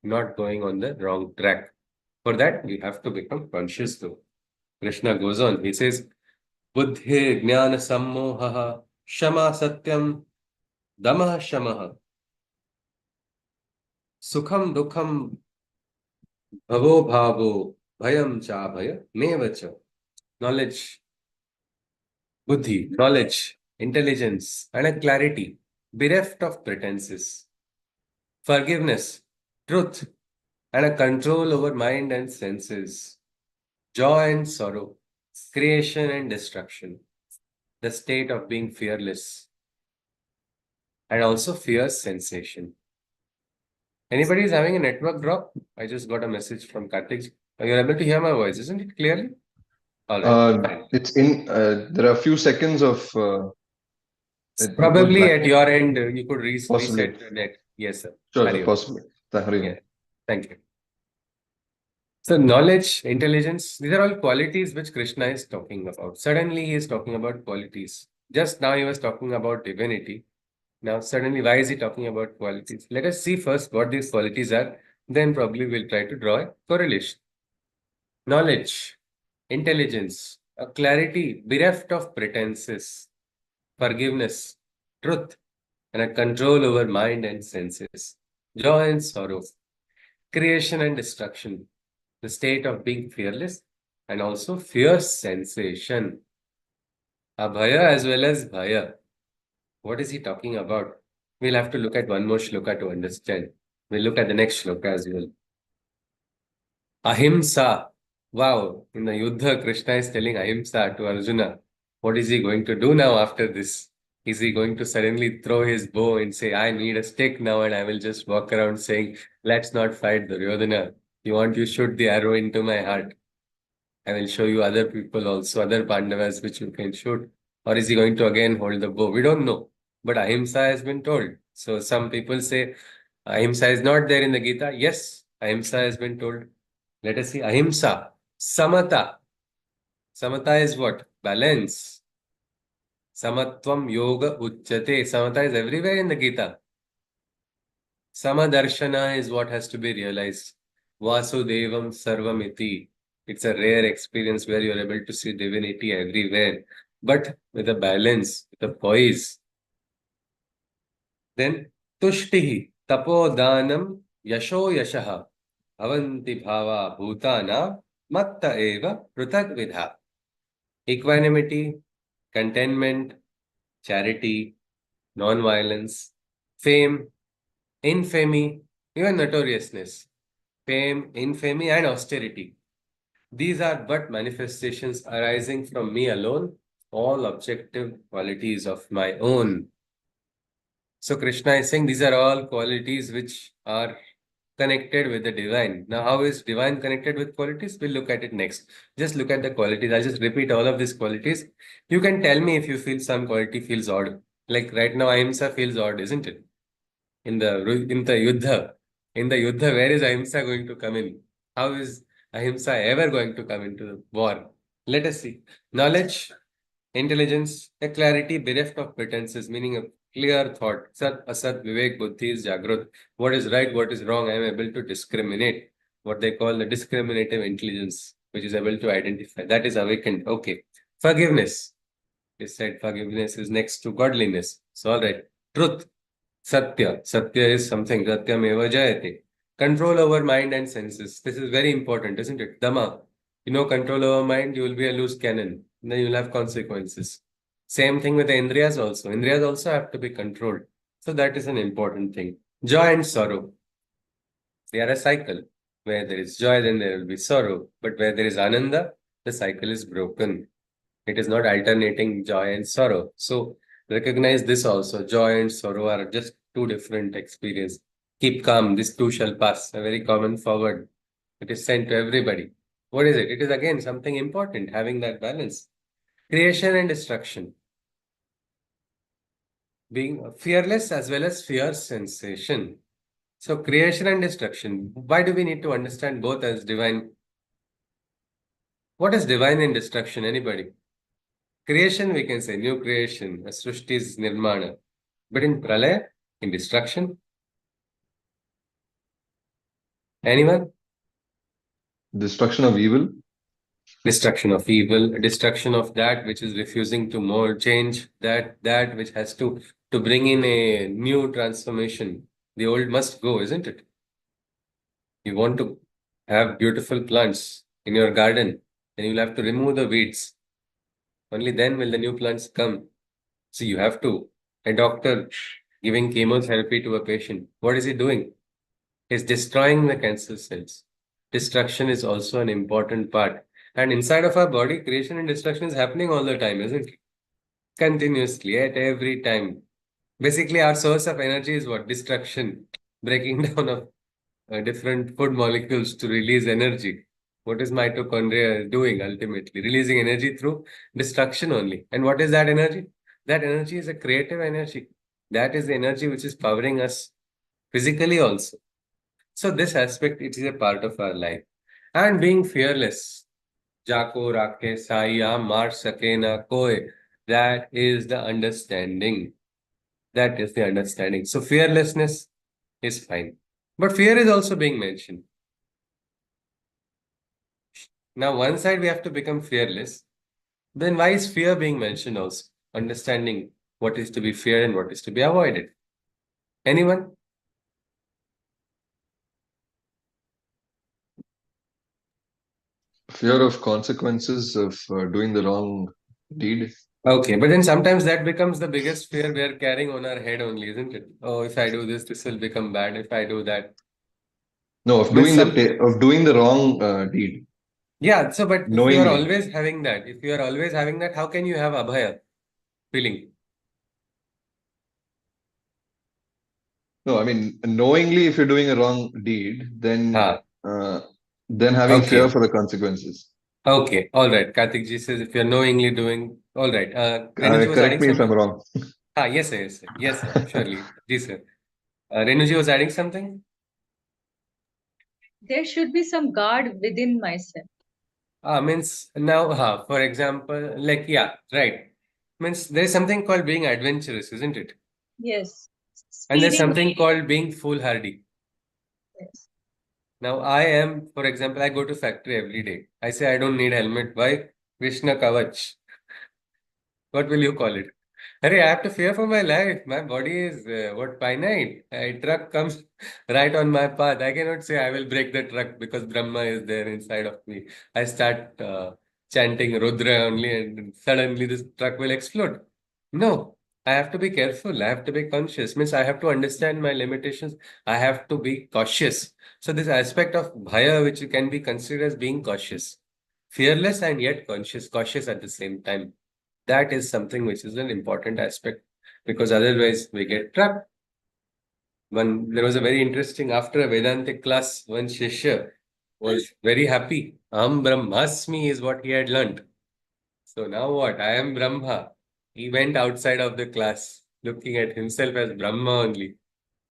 not going on the wrong track. For that, you have to become conscious though. Krishna goes on, he says, Buddhi jnana sammohaha shama satyam damaha shamaha sukham dukham bhavo bhavo bhayam cha bhaya mevacha. Knowledge, buddhi, knowledge, intelligence, and a clarity bereft of pretenses, forgiveness, truth, and a control over mind and senses, joy and sorrow, creation and destruction, the state of being fearless, and also fierce sensation. Anybody is having a network drop? I just got a message from Karthik. You're able to hear my voice, isn't it clearly? All right. It's in. There are a few seconds of it goes Probably back. at your end, you could Possibly. reset the net. Yes, sir. Sure, Hari sir, Om. possibly. Hari Om. Yeah. Thank you. So knowledge, intelligence, these are all qualities which Krishna is talking about. Suddenly he is talking about qualities. Just now he was talking about divinity. Now suddenly why is he talking about qualities? Let us see first what these qualities are. Then probably we'll try to draw a correlation. Knowledge, intelligence, a clarity bereft of pretenses, forgiveness, truth, and a control over mind and senses, joy and sorrow, creation and destruction, the state of being fearless, and also fierce sensation. Abhaya as well as bhaya. What is he talking about? We'll have to look at one more shloka to understand. We'll look at the next shloka as well. Ahimsa. Wow, in the Yuddha, Krishna is telling Ahimsa to Arjuna. What is he going to do now after this? Is he going to suddenly throw his bow and say, I need a stick now and I will just walk around saying, let's not fight Duryodhana. You want you shoot the arrow into my heart. I will show you other people also, other Pandavas which you can shoot. Or is he going to again hold the bow? We don't know. But Ahimsa has been told. So some people say Ahimsa is not there in the Gita. Yes, Ahimsa has been told. Let us see Ahimsa. Samata. Samata is what? Balance. Samatvam yoga uchyate. Samata is everywhere in the Gita. Samadarshana is what has to be realized. Vasudevam sarvamiti. It's a rare experience where you're able to see divinity everywhere, but with a balance, with a poise. Then tushtihi, tapodanam, yasho yashaha, avanti bhava bhutana, matta eva pruthak vidha. Equanimity, contentment, charity, non-violence, fame, infamy, even notoriousness, fame, infamy, and austerity. These are but manifestations arising from me alone, all objective qualities of my own. So Krishna is saying these are all qualities which are connected with the divine. Now, how is divine connected with qualities? We'll look at it next. Just look at the qualities. I'll just repeat all of these qualities. You can tell me if you feel some quality feels odd. Like right now, Ahimsa feels odd, isn't it? In the Yuddha, where is Ahimsa going to come in? How is Ahimsa ever going to come into the war? Let us see. Knowledge, intelligence, a clarity bereft of pretenses, meaning a clear thought. Sat, Asat, Vivek, Buddhi is Jagrut. What is right, what is wrong, I am able to discriminate. What they call the discriminative intelligence, which is able to identify. That is awakened. Okay. Forgiveness. He said forgiveness is next to godliness. So, all right. Truth. Satya. Satya is something. Satyam eva jayate. Control over mind and senses. This is very important, isn't it? Dhamma. Control over mind, you will be a loose cannon. Then you will have consequences. Same thing with the Indriyas also. Indriyas also have to be controlled. So that is an important thing. Joy and sorrow. They are a cycle. Where there is joy, then there will be sorrow. But where there is ananda, the cycle is broken. It is not alternating joy and sorrow. So recognize this also. Joy and sorrow are just two different experiences. Keep calm. This too shall pass. A very common forward. It is sent to everybody. What is it? It is again something important, having that balance. Creation and destruction. Being fearless as well as fear sensation. So creation and destruction. Why do we need to understand both as divine? What is divine and destruction? Anybody? Creation, we can say new creation, Srishti's nirmana. But in pralaya, in destruction, anyone? Destruction of evil. Destruction of evil, destruction of that which is refusing to more change, that which has to bring in a new transformation. The old must go, isn't it? You want to have beautiful plants in your garden, then you'll have to remove the weeds. Only then will the new plants come. So you have to. A doctor giving chemotherapy to a patient, what is he doing? He's destroying the cancer cells. Destruction is also an important part. And inside of our body, creation and destruction is happening all the time, isn't it? Continuously, at every time. Basically, our source of energy is what? Destruction, breaking down of different food molecules to release energy. What is mitochondria doing ultimately? Releasing energy through destruction only. And what is that energy? That energy is a creative energy. That is the energy which is powering us physically also. So this aspect, it is a part of our life. And being fearless. Jako rakhe saiya mar sake na koi. That is the understanding. That is the understanding. So fearlessness is fine. But fear is also being mentioned. Now, one side we have to become fearless. Then why is fear being mentioned also? Understanding what is to be feared and what is to be avoided. Anyone? Fear of consequences of doing the wrong deed. Okay, but then sometimes that becomes the biggest fear we are carrying on our head only, isn't it? Oh, if I do this, this will become bad. If I do that, No, of means doing some. the wrong deed. Yeah, so but if you are Knowingly. always having that, if you are always having that, how can you have abhaya feeling? No, I mean, knowingly, if you're doing a wrong deed, Ha, then having fear okay. for the consequences. Okay, all right. Karthik ji says if you're knowingly doing, all right. Renuji was Correct adding me if I'm something? wrong. Ah, yes, sir, yes, sir. Yes, sir. Surely. Ji, sir. Renuji was adding something? There should be some guard within myself. Means now, for example, like, yeah, right. Means there's something called being adventurous, isn't it? Yes. And there's Speeding. something called being foolhardy. Yes. Now, I am, for example, I go to factory every day. I say I don't need helmet. Why? Krishna Kavach. What will you call it? Arey, I have to fear for my life. My body is what finite. A truck comes right on my path. I cannot say I will break the truck because Brahma is there inside of me. I start chanting Rudra only, and suddenly this truck will explode. No, I have to be careful. I have to be conscious. Means I have to understand my limitations. I have to be cautious. So this aspect of bhaya, which can be considered as being cautious, fearless and yet cautious at the same time. That is something which is an important aspect because otherwise we get trapped. There was a very interesting after a Vedantic class, one Shishya was very happy. Aham Brahmasmi is what he had learnt. So now what? I am Brahma. He went outside of the class looking at himself as Brahma only.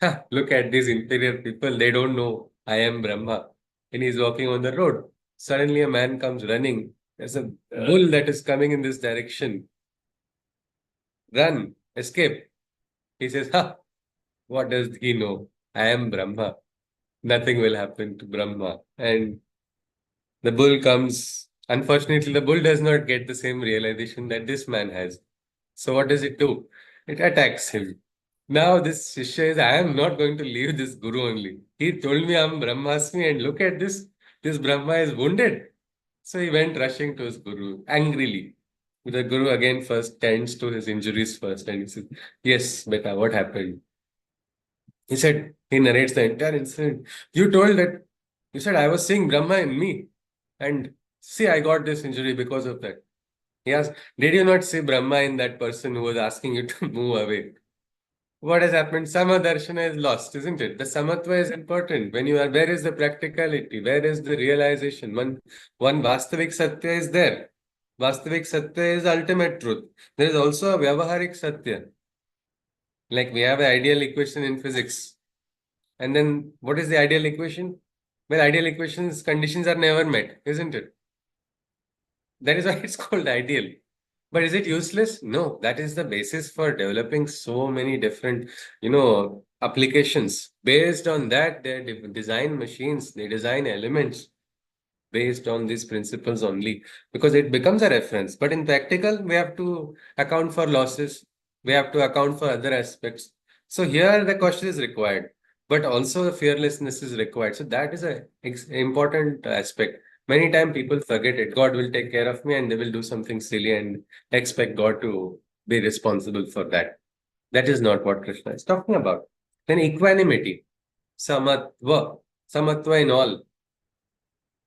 Ha, look at these inferior people. They don't know I am Brahma. And he's walking on the road. Suddenly a man comes running. There's a bull that is coming in this direction. Run, escape. He says, ha, what does he know? I am Brahma. Nothing will happen to Brahma. And the bull comes. Unfortunately, the bull does not get the same realization that this man has. So what does it do? It attacks him. Now this Shishya is, I am not going to leave this Guru only. He told me I'm Brahmasmi and look at this. This Brahma is wounded. So he went rushing to his Guru angrily. The Guru again first tends to his injuries first and he says, yes, beta, what happened? He said, he narrates the entire incident. You told that, you said I was seeing Brahma in me. And see, I got this injury because of that. Yes. Did you not see Brahma in that person who was asking you to move away? What has happened? Darshana is lost, isn't it? The samatva is important. When you are, where is the practicality? Where is the realization? One Vastavik Satya is there. Vastavik Satya is ultimate truth. There is also a Vyavaharik Satya. Like we have an ideal equation in physics. And then what is the ideal equation? Well, ideal equations conditions are never met, isn't it? That is why it's called ideal. But is it useless? No, that is the basis for developing so many different, applications. Based on that, they design machines, they design elements based on these principles only, because it becomes a reference. But in practical, we have to account for losses, we have to account for other aspects. So here the caution is required, but also the fearlessness is required. So that is a important aspect. Many times people forget it. God will take care of me and they will do something silly and expect God to be responsible for that. That is not what Krishna is talking about. Then equanimity, samatva, samatva in all.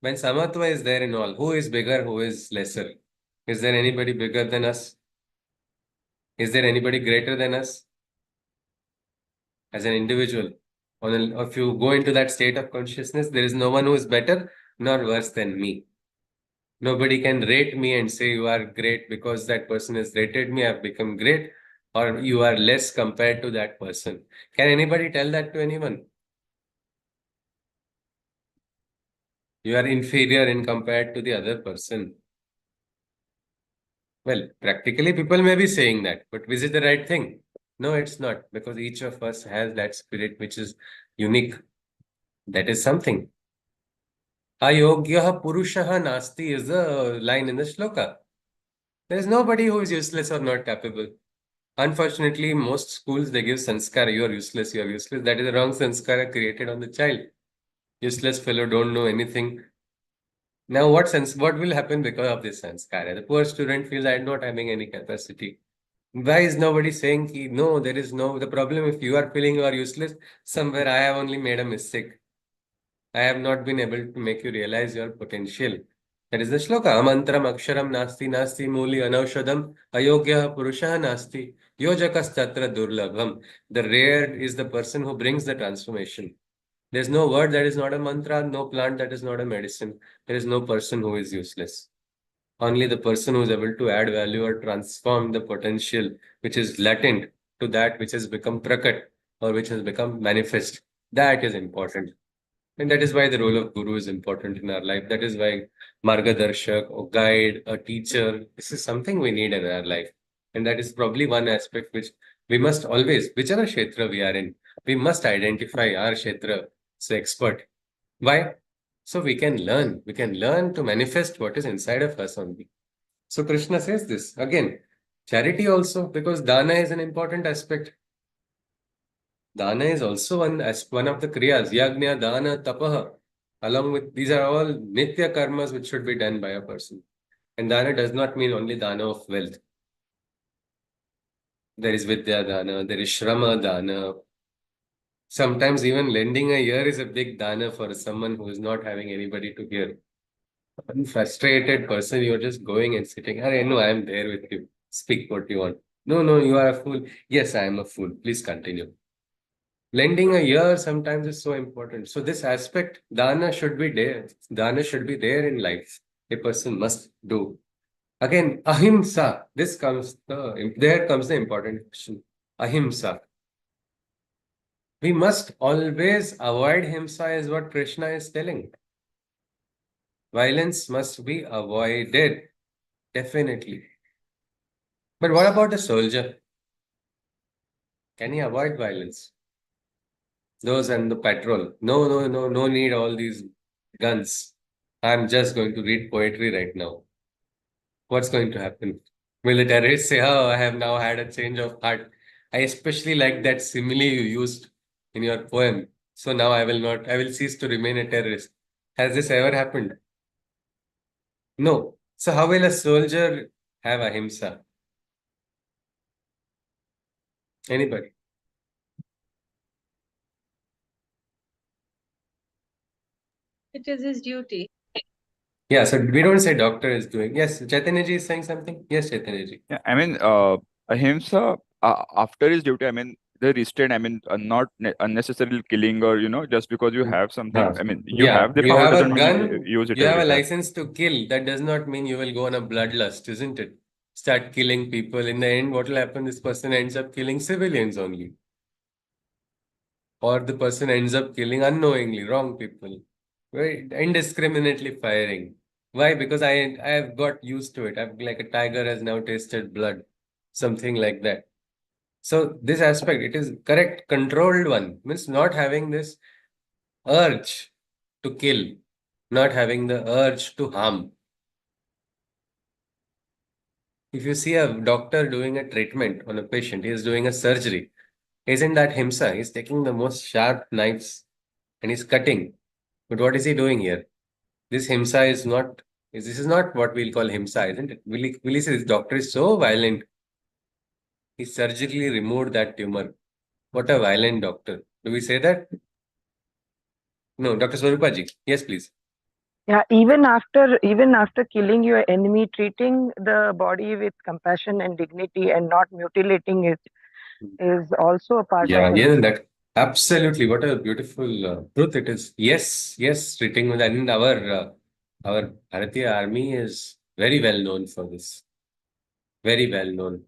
When samatva is there in all, who is bigger, who is lesser? Is there anybody bigger than us? Is there anybody greater than us as an individual? If you go into that state of consciousness, there is no one who is better nor worse than me. Nobody can rate me and say you are great because that person has rated me, I've become great, or you are less compared to that person. Can anybody tell that to anyone? You are inferior in compared to the other person. Well, practically, people may be saying that, but is it the right thing? No, it's not, because each of us has that spirit which is unique. That is something. Ayogyaha purushaha nasti is the line in the shloka. There is nobody who is useless or not capable. Unfortunately, most schools they give sanskara, you are useless, you are useless. That is the wrong sanskara created on the child. Useless fellow, don't know anything. Now, what will happen because of this sanskara? The poor student feels I'm not having any capacity. Why is nobody saying no, there is no the problem if you are feeling you are useless, somewhere I have only made a mistake. I have not been able to make you realize your potential. That is the shloka. Amantram aksharam nasti nasti muli anaushadam ayogya purusha nasti yojakas tatra durlabham. The rare is the person who brings the transformation. There's no word that is not a mantra, no plant that is not a medicine. There is no person who is useless. Only the person who is able to add value or transform the potential which is latent to that which has become prakat or which has become manifest. That is important. And that is why the role of guru is important in our life. That is why margadarshak or guide, a teacher, this is something we need in our life. And that is probably one aspect which we must always, whichever kshetra we are in, we must identify our kshetra as expert. Why? So we can learn. We can learn to manifest what is inside of us only. So Krishna says this again. Charity also, because dana is an important aspect. Dana is also one of the kriyas. Yagnya, dana, tapaha. Along with these are all nitya karmas which should be done by a person. And dana does not mean only dana of wealth. There is vidya dana, there is shrama dana. Sometimes even lending a ear is a big dana for someone who is not having anybody to hear. One frustrated person, you're just going and sitting. I know I am there with you. Speak what you want. No, no, you are a fool. Yes, I am a fool. Please continue. Lending a ear sometimes is so important. So this aspect, dana should be there. Dana should be there in life. A person must do. Again, ahimsa. There comes the important question. Ahimsa. We must always avoid himsa is what Krishna is telling. Violence must be avoided. Definitely. But what about the soldier? Can he avoid violence? Those and the patrol. No, no, no, no need all these guns. I'm just going to read poetry right now. What's going to happen? Will the terrorists say, oh, I have now had a change of heart? I especially like that simile you used in your poem. So now I will cease to remain a terrorist. Has this ever happened? No. So how will a soldier have ahimsa? Anybody? It is his duty. Yeah, so we don't say doctor is doing. Yes, Chaitanya ji is saying something. Yes, Chaitanya ji. Yeah, I mean, ahimsa after his duty, I mean, the restraint, I mean, not unnecessarily killing or, just because you have something, I mean, you Yeah, have the you power have a doesn't mean gun, use it you have every a time. license to kill. That does not mean you will go on a bloodlust, isn't it? Start killing people. In the end, what will happen? This person ends up killing civilians only. Or the person ends up killing unknowingly wrong people. Right? Indiscriminately firing. Why? Because I have got used to it. I've like a tiger has now tasted blood. Something like that. So this aspect, it is correct, controlled one. Means not having this urge to kill, not having the urge to harm. If you see a doctor doing a treatment on a patient, he is doing a surgery. Isn't that himsa? He's taking the most sharp knives and he's cutting. But what is he doing here? This himsa is not, this is not what we'll call himsa, isn't it? Will he say this doctor is so violent? He surgically removed that tumor. What a violent doctor. Do we say that? No, Dr. Swarupaji. Yes, please. Yeah, even after killing your enemy, treating the body with compassion and dignity and not mutilating it is also a part of Yeah, yeah, himsa. that absolutely. What a beautiful truth it is. Yes, yes, treating with, and our Bharatiya army is very well known for this. Very well known.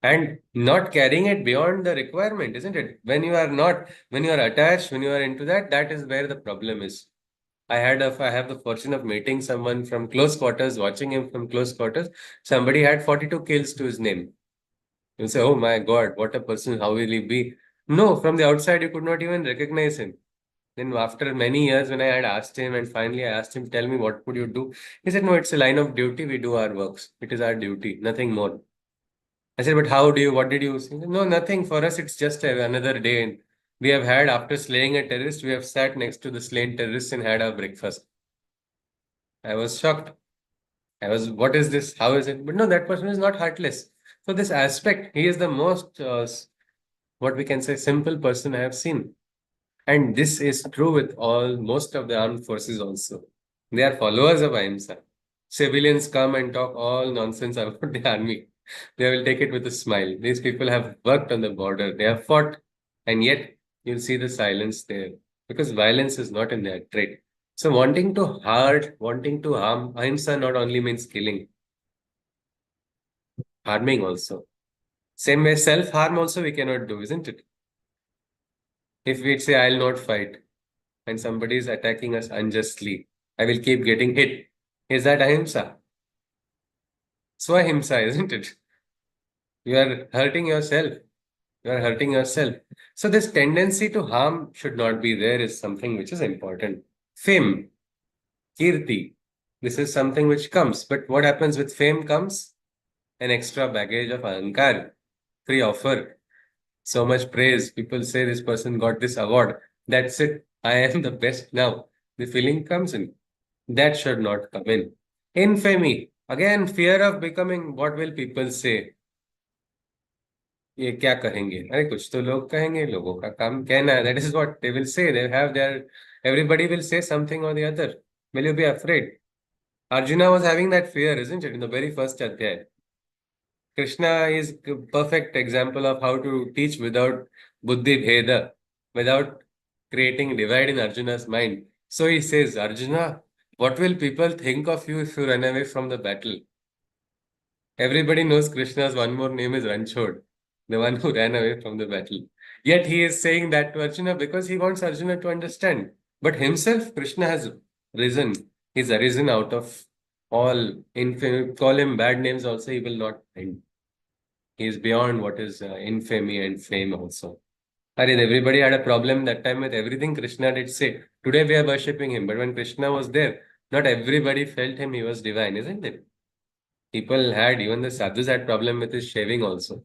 And not carrying it beyond the requirement, isn't it? When you are attached, when you are into that, that is where the problem is. I have the fortune of meeting someone from close quarters, watching him from close quarters. Somebody had 42 kills to his name. You say, oh my God, what a person, how will he be? No, from the outside, you could not even recognize him. Then, after many years, when I had asked him, and finally I asked him, tell me, what would you do? He said, no, it's a line of duty. We do our works. It is our duty, nothing more. I said, but what did you? He said, no, nothing. For us, it's just another day. And we have had, after slaying a terrorist, we have sat next to the slain terrorist and had our breakfast. I was shocked. What is this? How is it? But no, that person is not heartless. So, this aspect, he is the most what we can say simple person I have seen. And this is true with all most of the armed forces also. They are followers of Ahimsa. Civilians come and talk all nonsense about the army. They will take it with a smile. These people have worked on the border, they have fought, and yet you'll see the silence there because violence is not in their trait. So wanting to harm, Ahimsa not only means killing, harming also. Same way, self-harm also we cannot do, isn't it? If we say, I'll not fight, and somebody is attacking us unjustly, I will keep getting hit. Is that ahimsa? Swahimsa, isn't it? You are hurting yourself. You are hurting yourself. So this tendency to harm should not be there is something which is important. Fame, kirti, this is something which comes. But what happens with fame comes an extra baggage of ahankar, free offer, so much praise. People say this person got this award. That's it. I am the best now. The feeling comes in. That should not come in. Infamy. Again, fear of becoming what will people say? ये क्या कहेंगे अरे कुछ तो लोग कहेंगे लोगों का काम कहना है that is what they will say they have their everybody will say something or the other will you be afraid Arjuna was having that fear isn't it in the very first adhyay Krishna is a perfect example of how to teach without buddhi bheda, without creating divide in Arjuna's mind. So he says, Arjuna, what will people think of you if you run away from the battle? Everybody knows Krishna's one more name is Ranchod, the one who ran away from the battle. Yet he is saying that to Arjuna because he wants Arjuna to understand. But himself, Krishna has risen. He's arisen out of all infamy. Call him bad names also, he will not mind. He is beyond what is infamy and fame also. Arey, everybody had a problem that time with everything Krishna did say. Today we are worshipping him, but when Krishna was there, not everybody felt him, he was divine, isn't it? People had, even the sadhus had problem with his shaving also.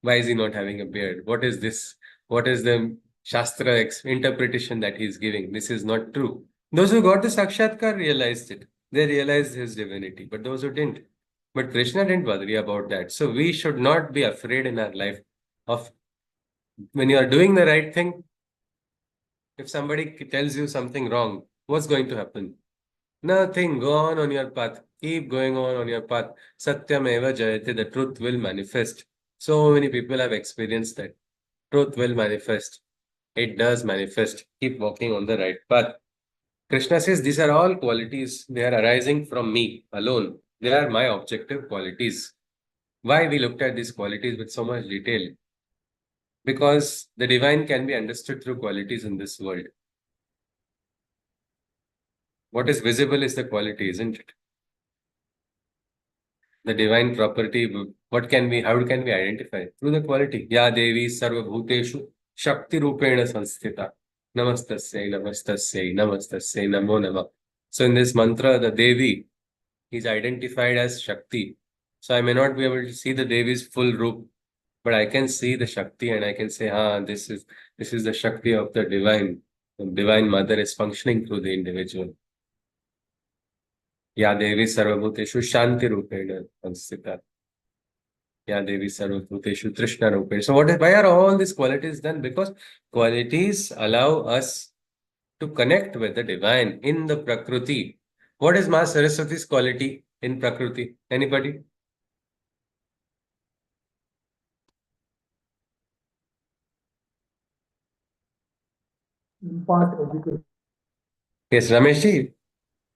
Why is he not having a beard? What is this? What is the Shastra interpretation that he is giving? This is not true. Those who got the Sakshatkar realized it. They realized his divinity, but those who didn't. But Krishna didn't worry about that. So we should not be afraid in our life of when you are doing the right thing. If somebody tells you something wrong, what's going to happen? Nothing. Go on your path. Keep going on your path. Satyam eva jayate. The truth will manifest. So many people have experienced that. Truth will manifest. It does manifest. Keep walking on the right path. Krishna says these are all qualities. They are arising from me alone. They are my objective qualities. Why we looked at these qualities with so much detail? Because the divine can be understood through qualities in this world. What is visible is the quality, isn't it? The divine property, how can we identify? Through the quality. Ya Devi Sarva Bhuteshu Shakti Rupena Sanstita. Namastasya, Namastasya, Namastasya, Namo Nama. So in this mantra, the Devi is identified as Shakti. So I may not be able to see the Devi's full roop, but I can see the Shakti and I can say, this is the Shakti of the divine. The divine mother is functioning through the individual. या देवी सर्वभूतेषु शांति रूपेण संस्थिता या देवी सर्वभूतेषु तृष्णा रूपेण. So why are all these qualities done? Because qualities allow us to connect with the divine in the prakriti. What is Ma Saraswati's quality in prakriti? Anybody? Impart education. Yes, Ramesh ji.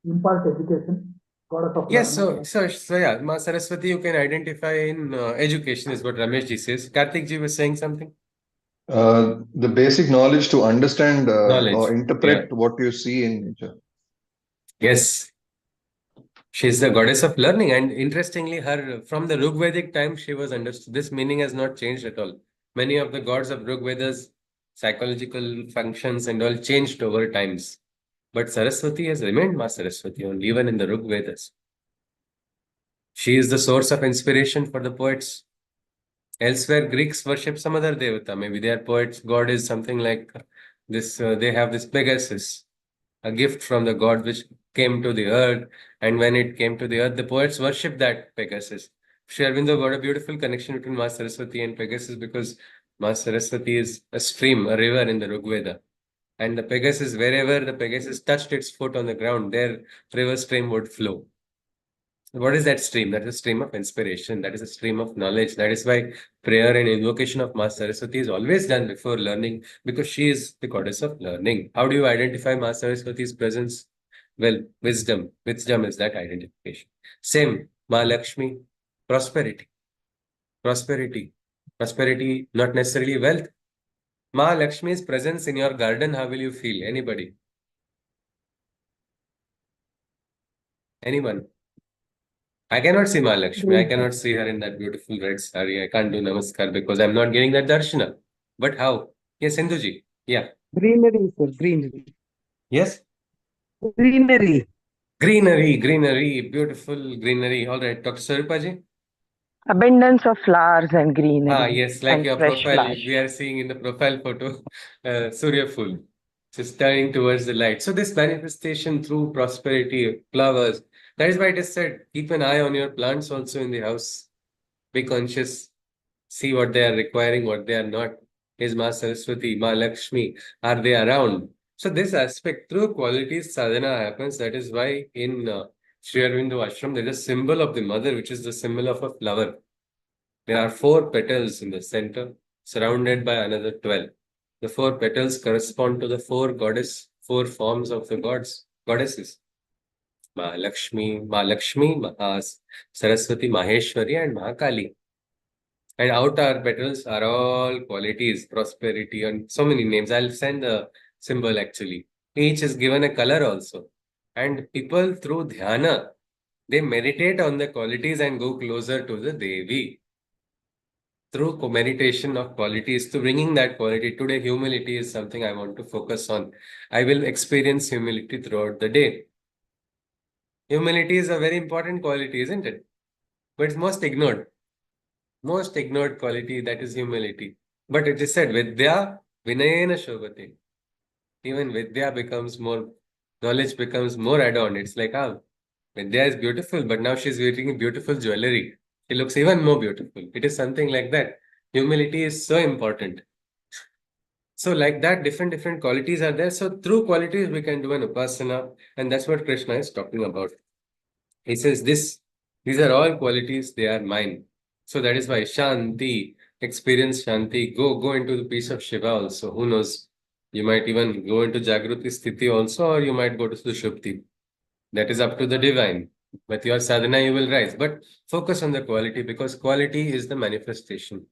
Impart education. Goddess of Yes, learning. so yeah, Ma Saraswati you can identify in education is what Ramesh ji says. Karthik ji was saying something. The basic knowledge to understand Knowledge. or Yeah. interpret what you see in nature. Yes. She's the goddess of learning, and interestingly, her from the Rig Vedic time she was understood. This meaning has not changed at all. Many of the gods of Rig Vedas, psychological functions and all changed over times. But Saraswati has remained Ma Saraswati only, even in the Rig Vedas. She is the source of inspiration for the poets. Elsewhere, Greeks worship some other devata. Maybe their poets' god is something like this. They have this Pegasus, a gift from the god which came to the earth. And when it came to the earth, the poets worshipped that Pegasus. Sri Aurobindo got a beautiful connection between Ma Saraswati and Pegasus because Ma Saraswati is a stream, a river in the Rig Veda. And the Pegasus, wherever the Pegasus touched its foot on the ground, their river stream would flow. What is that stream? That is a stream of inspiration. That is a stream of knowledge. That is why prayer and invocation of Ma Saraswati is always done before learning because she is the goddess of learning. How do you identify Ma Saraswati's presence? Well, wisdom. Wisdom is that identification. Same, Ma Lakshmi, prosperity. Prosperity. Prosperity, not necessarily wealth. Ma Lakshmi's presence in your garden, how will you feel? Anybody? Anyone? I cannot see Mahalakshmi. I cannot see her in that beautiful red sari. I can't do namaskar because I'm not getting that darshana. But how? Yes, Sindhuji. Yeah. Greenery, sir, greenery. Yes? Greenery. Greenery, greenery, beautiful greenery. All right, Dr. Sarupaji. Abundance of flowers and greenery Yes, like and your fresh profile. flowers. We are seeing in the profile photo, Surya Phul. Just turning towards the light. So this manifestation through prosperity, flowers. That is why it is said, keep an eye on your plants also in the house. Be conscious. See what they are requiring, what they are not. Is Ma Saraswati, Ma Lakshmi, are they around? So this aspect through qualities sadhana happens. That is why in Sri Aurobindo Ashram there is a symbol of the mother, which is the symbol of a flower. There are 4 petals in the center, surrounded by another 12. The 4 petals correspond to the 4 forms of the goddesses. Ma Lakshmi, Saraswati, Maheshwari, and Mahakali. And outer petals are all qualities, prosperity, and so many names. I'll send the symbol actually. Each is given a color also. And people through dhyana, they meditate on the qualities and go closer to the Devi. Through meditation of qualities, to bringing that quality. Today, humility is something I want to focus on. I will experience humility throughout the day. Humility is a very important quality, isn't it? But it's most ignored. Most ignored quality, that is humility. But it is said, Vidya Vinayena Shobhate. Even Vidya becomes more, knowledge becomes more adorned. It's like, Vidya is beautiful, but now she's wearing beautiful jewelry. She looks even more beautiful. It is something like that. Humility is so important. So like that, different qualities are there. So through qualities, we can do an upasana, and that's what Krishna is talking about. He says these are all qualities, they are mine. So that is why Shanti, experience Shanti, go into the peace of Shiva also. Who knows? You might even go into Jagruti Sthiti also, or you might go to Sushupti. That is up to the divine. With your sadhana, you will rise. But focus on the quality, because quality is the manifestation.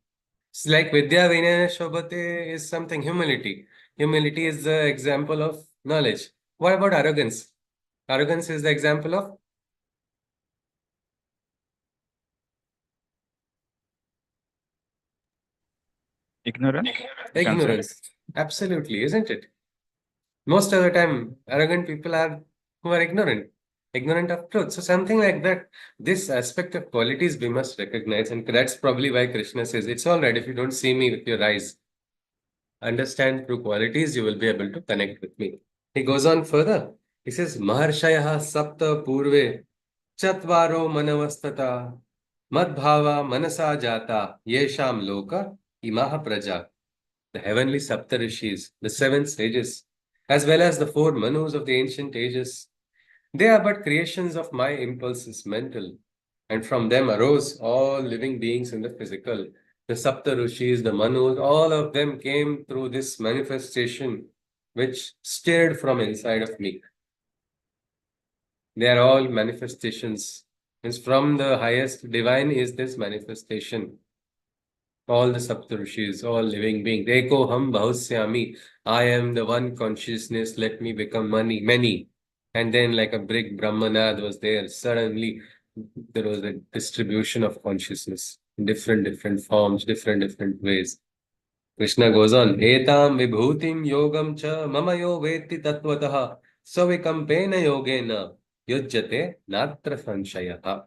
It's like Vidya Vinaya Shobhate is something, humility. Humility is the example of knowledge. What about arrogance? Arrogance is the example of Ignorance, you can say. ignorance. Absolutely, isn't it? Most of the time, arrogant people are who are ignorant of truth. So something like that. This aspect of qualities we must recognize, and that's probably why Krishna says it's all right if you don't see me with your eyes. Understand through qualities, you will be able to connect with me. He goes on further. He says, Maharshayaha sapta purve chatvaro manavastata madbhava manasa jata yesham loka imaha praja. The heavenly Saptarishis, the seven sages, as well as the four Manus of the ancient ages. They are but creations of my impulses mental, and from them arose all living beings in the physical. The Saptarishis, the Manus, all of them came through this manifestation which stirred from inside of me. They are all manifestations. Means from the highest divine is this manifestation. All the Saptarishis, all living beings. Eko ham bahusyami. I am the one consciousness, let me become many. And then like a big Brahmanad was there. Suddenly there was a distribution of consciousness in different forms, different ways. Krishna goes on, Etam vibhutim yogam cha mama yo veti tattvataha savikampena yogena yujjate natra sanshayah.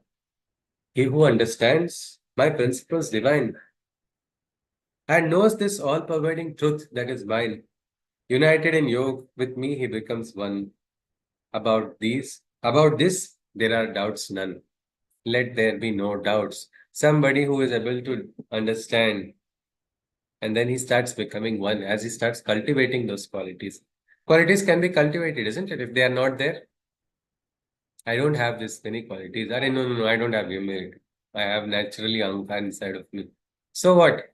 He who understands my principles divine and knows this all-pervading truth that is mine. United in yoga with me, he becomes one. About this, there are doubts none. Let there be no doubts. Somebody who is able to understand, and then he starts becoming one as he starts cultivating those qualities. Qualities can be cultivated, isn't it? If they are not there, I don't have this many qualities. No, I don't have humility. I have naturally ankar inside of me. So what?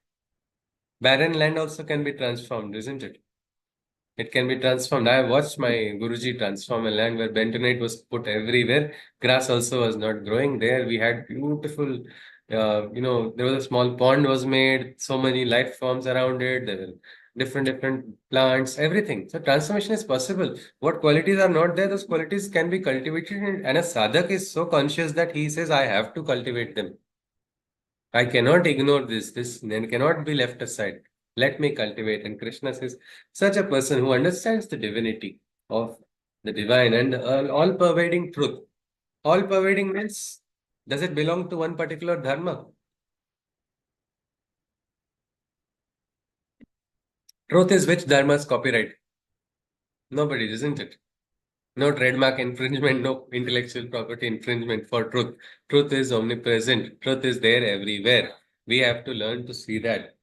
Barren land also can be transformed, isn't it? It can be transformed. I watched my Guruji transform a land where bentonite was put everywhere. Grass also was not growing there. We had beautiful, there was a small pond was made, so many life forms around it. There were different plants, everything. So transformation is possible. What qualities are not there, those qualities can be cultivated. And a sadhak is so conscious that he says, I have to cultivate them. I cannot ignore this. This then cannot be left aside. Let me cultivate. And Krishna says, such a person who understands the divinity of the divine and all pervading truth. All pervading means, does it belong to one particular dharma? Truth is which dharma's copyright? Nobody, isn't it? No trademark infringement, no intellectual property infringement for truth. Truth is omnipresent. Truth is there everywhere. We have to learn to see that.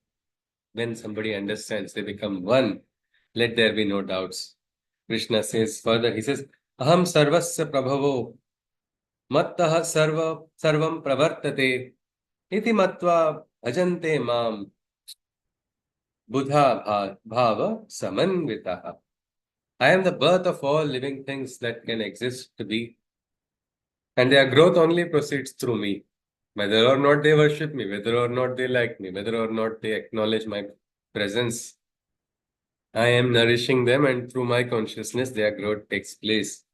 When somebody understands, they become one. Let there be no doubts. Krishna says further, he says, Aham sarvasya prabhavo mattah sarvam pravartate iti matva ajante mam buddha bhava samanvitaha. I am the birth of all living things that can exist to be, and their growth only proceeds through me. Whether or not they worship me, whether or not they like me, whether or not they acknowledge my presence, I am nourishing them, and through my consciousness, their growth takes place.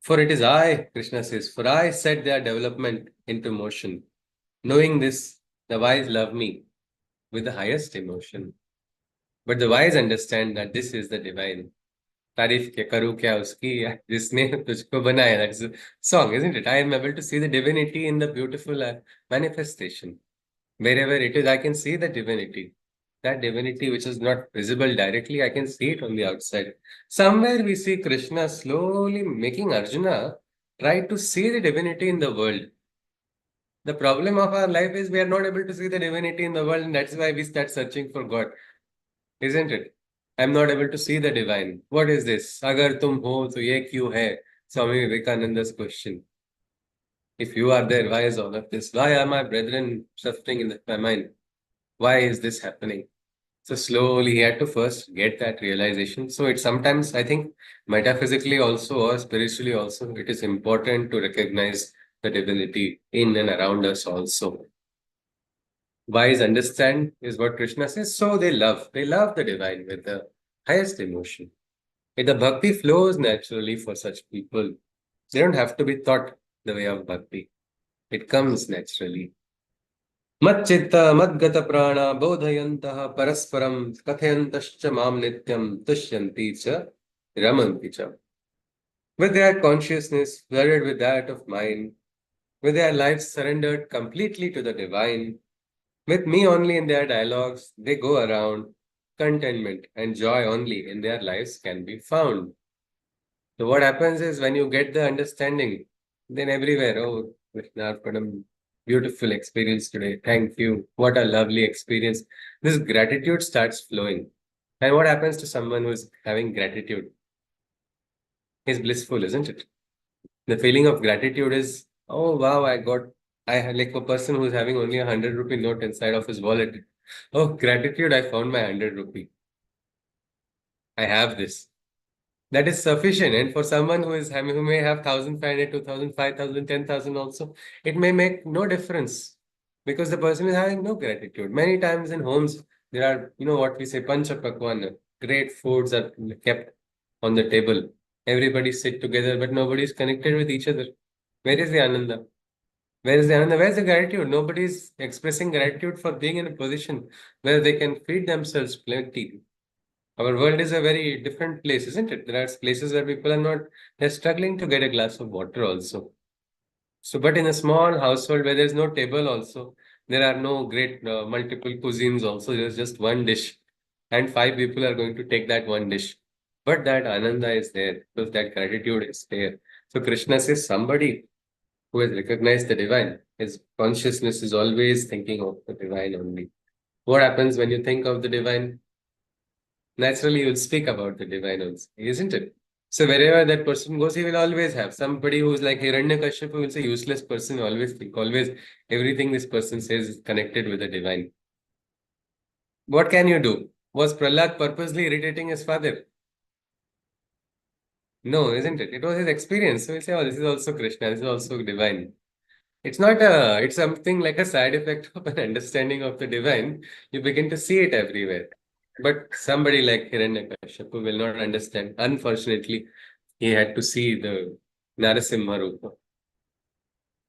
For it is I, Krishna says, for I set their development into motion. Knowing this, the wise love me with the highest emotion. But the wise understand that this is the divine. तारीफ क्या करूं क्या उसकी जिसने तुझको बनाया. That's a song, isn't it? I am able to see the divinity in the beautiful manifestation. Wherever it is, I can see the divinity. That divinity which is not visible directly, I can see it on the outside. Somewhere we see Krishna slowly making Arjuna try to see the divinity in the world. The problem of our life is we are not able to see the divinity in the world, and that's why we start searching for God, isn't it? I'm not able to see the divine. What is this? Agar tum ho, to ye kyun hai? Swami Vivekananda's question. If you are there, why is all of this? Why are my brethren suffering in my mind? Why is this happening? So slowly he had to first get that realization. So it's sometimes, I think, metaphysically also or spiritually also, it is important to recognize the divinity in and around us also. Wise understand is what Krishna says. So they love. They love the divine with the highest emotion. If the bhakti flows naturally for such people, they don't have to be taught the way of bhakti. It comes naturally. मच्चित्त मद्गत प्राण बोधयन्तः परस्परं कथयन्तश्च मां नित्यं तुष्यन्ति च रमन्ति च. With their consciousness flooded with that of mind, with their lives surrendered completely to the divine, with me only in their dialogues, they go around. Contentment and joy only in their lives can be found. So what happens is when you get the understanding, then everywhere, oh, Krishna Arpanam, beautiful experience today. Thank you. What a lovely experience. This gratitude starts flowing. And what happens to someone who is having gratitude? Is blissful, isn't it? The feeling of gratitude is, oh wow, like a person who's having only 100 rupee note inside of his wallet. Oh, gratitude, I found my 100 rupee. I have this. That is sufficient. And for someone who may have 1,500, 2,000, 5,000, 10,000 also, it may make no difference because the person is having no gratitude. Many times in homes, there are, what we say, pancha pakwana, great foods are kept on the table. Everybody sit together, but nobody is connected with each other. Where is the ananda? Where is the ananda? Where is the gratitude? Nobody is expressing gratitude for being in a position where they can feed themselves plenty. Our world is a very different place, isn't it? There are places where people are not, they're struggling to get a glass of water also. So, but in a small household where there's no table also, there are no great multiple cuisines also, there's just one dish. And five people are going to take that one dish. But that ananda is there because that gratitude is there. So Krishna says somebody who has recognized the divine, his consciousness is always thinking of the divine only. What happens when you think of the divine? Naturally, you'll speak about the divine also, isn't it? So wherever that person goes, he will always have somebody who's like Hiranyakashipu will say useless person, always think, always everything this person says is connected with the divine. What can you do? Was Prahlad purposely irritating his father? No, isn't it? It was his experience. So he'll say, oh, this is also Krishna, this is also divine. It's something like a side effect of an understanding of the divine. You begin to see it everywhere. But somebody like Hiranyakashipu will not understand. Unfortunately, he had to see the Narasimha Rupa.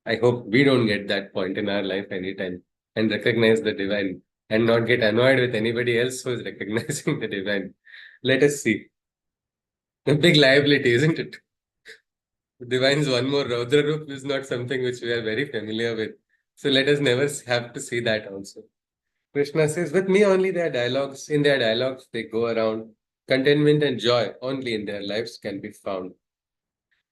I hope we don't get that point in our life anytime and recognize the divine and not get annoyed with anybody else who is recognizing the divine. Let us see. A big liability, isn't it? Divine's one more Raudra Roop is not something which we are very familiar with. So let us never have to see that also. Krishna says, with me only in their dialogues, they go around. Contentment and joy only in their lives can be found.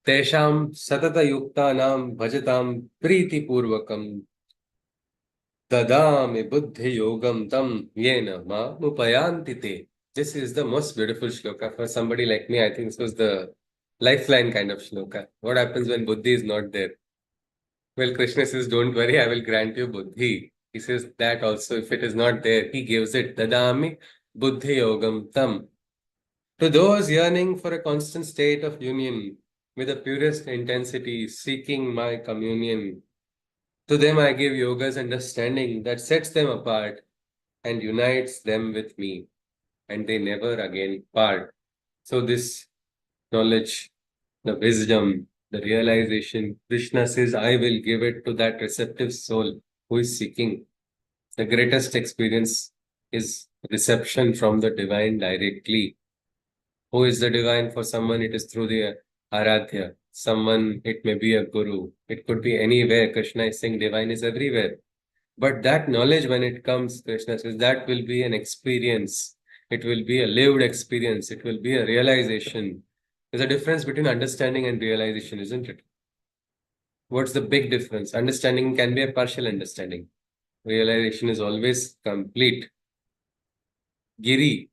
Tesham satata yuktanam bhajatam priti purvakam dadami buddhi yogam tam yena ma upayanti te. This is the most beautiful shloka for somebody like me. I think this was the lifeline kind of shloka. What happens when buddhi is not there? Well, Krishna says, don't worry, I will grant you buddhi. He says that also, if it is not there, he gives it. Dadami buddhi yogam tam. To those yearning for a constant state of union with the purest intensity, seeking my communion, to them I give yoga's understanding that sets them apart and unites them with me, and they never again part. So this knowledge, the wisdom, the realization, Krishna says, I will give it to that receptive soul who is seeking. The greatest experience is reception from the divine directly. Who is the divine for someone? It is through the Aradhya. Someone, it may be a guru. It could be anywhere. Krishna is saying divine is everywhere. But that knowledge, when it comes, Krishna says, that will be an experience. It will be a lived experience. It will be a realization. There's a difference between understanding and realization, isn't it? What's the big difference? Understanding can be a partial understanding. Realization is always complete. Giri,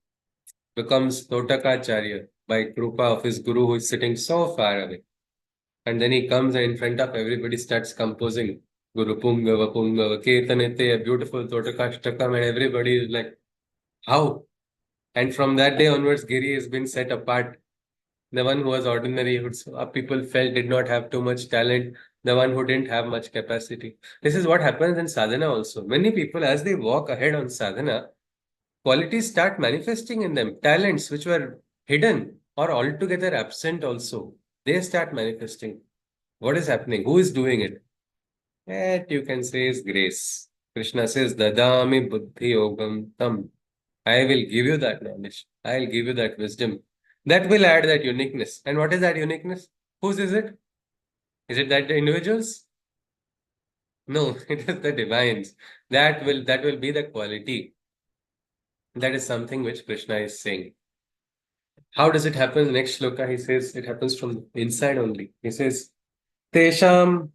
becomes Totakacharya by Krupa of his guru who is sitting so far away. And then he comes and in front of everybody starts composing Guru Pungava Pungava Ketanete, a beautiful Totakashtakam, and everybody is like, how? And from that day onwards, Giri has been set apart. The one who was ordinary, who people felt did not have too much talent, the one who didn't have much capacity. This is what happens in sadhana also. Many people, as they walk ahead on sadhana, qualities start manifesting in them. Talents which were hidden or altogether absent also, they start manifesting. What is happening? Who is doing it? That you can say is grace. Krishna says, Dadami buddhi yogam tam. I will give you that knowledge. I will give you that wisdom. That will add that uniqueness. And what is that uniqueness? Whose is it? Is it that the individuals? No, it is the divines. That will be the quality. That is something which Krishna is saying. How does it happen? Next shloka, he says it happens from inside only. He says, Tesham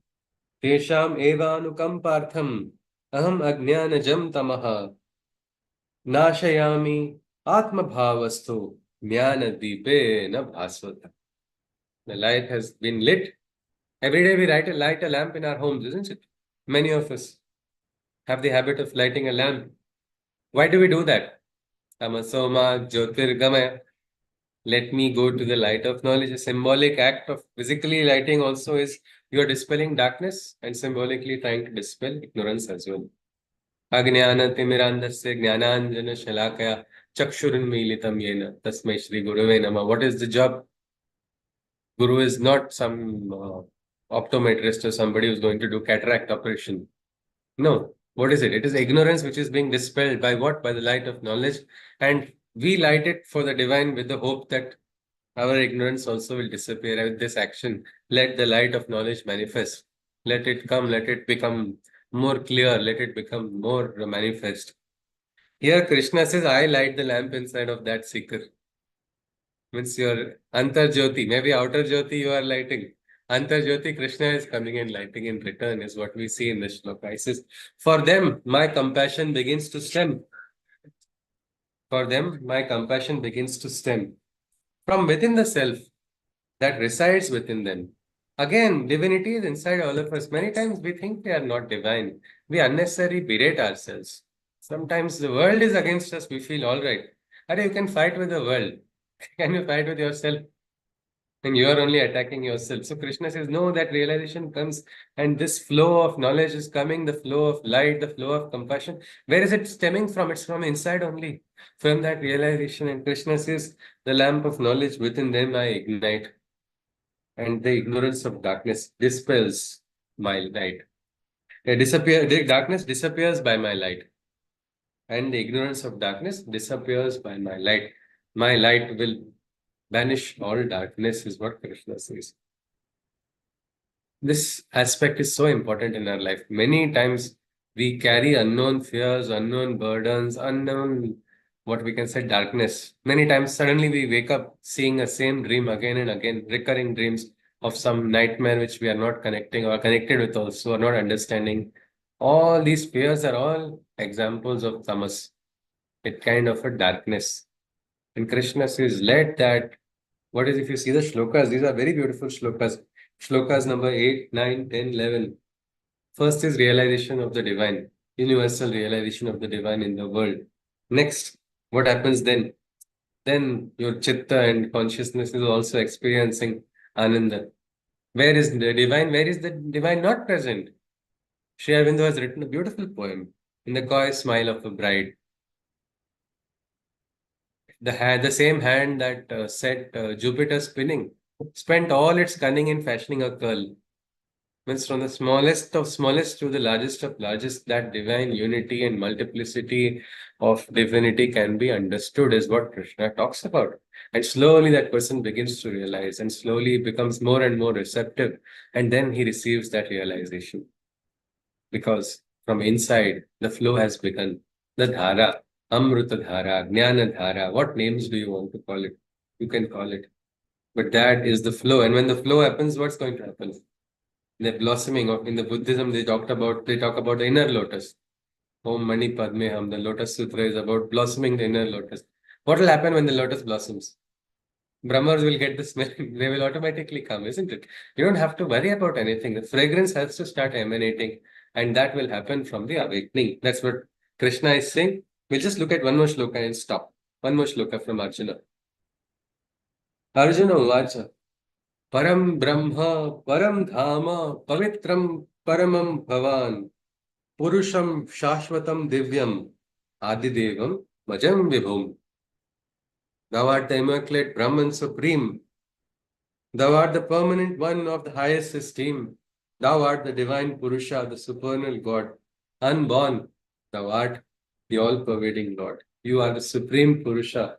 evanukampartham aham ajnanajam tamaha nashayami atmabhavastu jnanadipe bhasvata. The light has been lit. Every day we light a lamp in our homes, isn't it? Many of us have the habit of lighting a lamp. Why do we do that? Tamasoma jyotirgamaya. Let me go to the light of knowledge. A symbolic act of physically lighting also is you are dispelling darkness and symbolically trying to dispel ignorance as well. Ajnana timirandasya jnananjana shalakaya chakshurunmilitam yena tasmai shri guruve nama. What is the job? Guru is not some optometrist or somebody who's going to do cataract operation. No. What is it? It is ignorance which is being dispelled by what? By the light of knowledge. And we light it for the divine with the hope that our ignorance also will disappear with this action. Let the light of knowledge manifest. Let it come. Let it become more clear. Let it become more manifest. Here Krishna says, I light the lamp inside of that seeker. Means your Antar Jyoti, maybe outer Jyoti you are lighting. Antar Jyoti, Krishna is coming and lighting in return, is what we see in the shloka. He says, for them, my compassion begins to stem. For them, my compassion begins to stem from within the self that resides within them. Again, divinity is inside all of us. Many times we think we are not divine. We unnecessarily berate ourselves. Sometimes the world is against us. We feel all right. You can fight with the world. Can you fight with yourself? And you are only attacking yourself. So Krishna says, no, that realization comes and this flow of knowledge is coming, the flow of light, the flow of compassion. Where is it stemming from? It's from inside only, from that realization. And Krishna says, the lamp of knowledge within them I ignite. And the ignorance of darkness dispels my light. The darkness disappears by my light. And the ignorance of darkness disappears by my light. My light will banish all darkness, is what Krishna says. This aspect is so important in our life. Many times we carry unknown fears, unknown burdens, unknown, what we can say, darkness. Many times suddenly we wake up seeing a same dream again and again, recurring dreams of some nightmare which we are not connecting or connected with also, or not understanding. All these fears are all examples of tamas, a kind of a darkness. And Krishna says, let that, what is, if you see the shlokas, these are very beautiful shlokas. Shlokas number 8, 9, 10, 11. First is realization of the divine, universal realization of the divine in the world. Next, what happens then? Then your chitta and consciousness is also experiencing ananda. Where is the divine? Where is the divine not present? Sri Aurobindo has written a beautiful poem, In the Coy Smile of a Bride. The same hand that set Jupiter spinning spent all its cunning in fashioning a curl. Means from the smallest of smallest to the largest of largest, that divine unity and multiplicity of divinity can be understood, is what Krishna talks about. And slowly that person begins to realize and slowly becomes more and more receptive. And then he receives that realization. Because from inside, the flow has begun. The dhara, amruta dhara, jnana dhara, what names do you want to call it? You can call it. But that is the flow. And when the flow happens, what's going to happen? The blossoming of, in the Buddhism, they talk about the inner lotus. Om Mani Padme Hum, the Lotus Sutra is about blossoming the inner lotus. What will happen when the lotus blossoms? Brahmas will get the smell, they will automatically come, isn't it? You don't have to worry about anything. The fragrance has to start emanating, and that will happen from the awakening. That's what Krishna is saying. We'll just look at one more shloka and stop. One more shloka from Arjuna. Arjuna Uvacha. Param Brahma, Param Dhama, Pavitram Paramam Bhavan, Purusham Shashvatam Divyam, Adidevam, Majam Vibhum. Thou art the immaculate Brahman Supreme. Thou art the permanent one of the highest esteem. Thou art the divine Purusha, the supernal God, unborn. Thou art the all-pervading Lord. You are the supreme Purusha.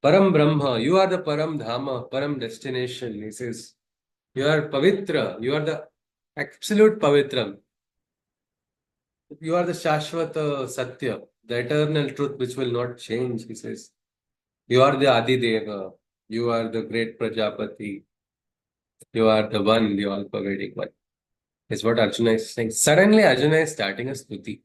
Param Brahma, you are the Param Dhama, Param destination. He says, you are Pavitra, you are the absolute Pavitram. You are the Shashvata Satya, the eternal truth which will not change, he says. You are the Adideva, you are the great Prajapati, you are the one, the all-pervading one. Is what Arjuna is saying. Suddenly, Arjuna is starting a stuti.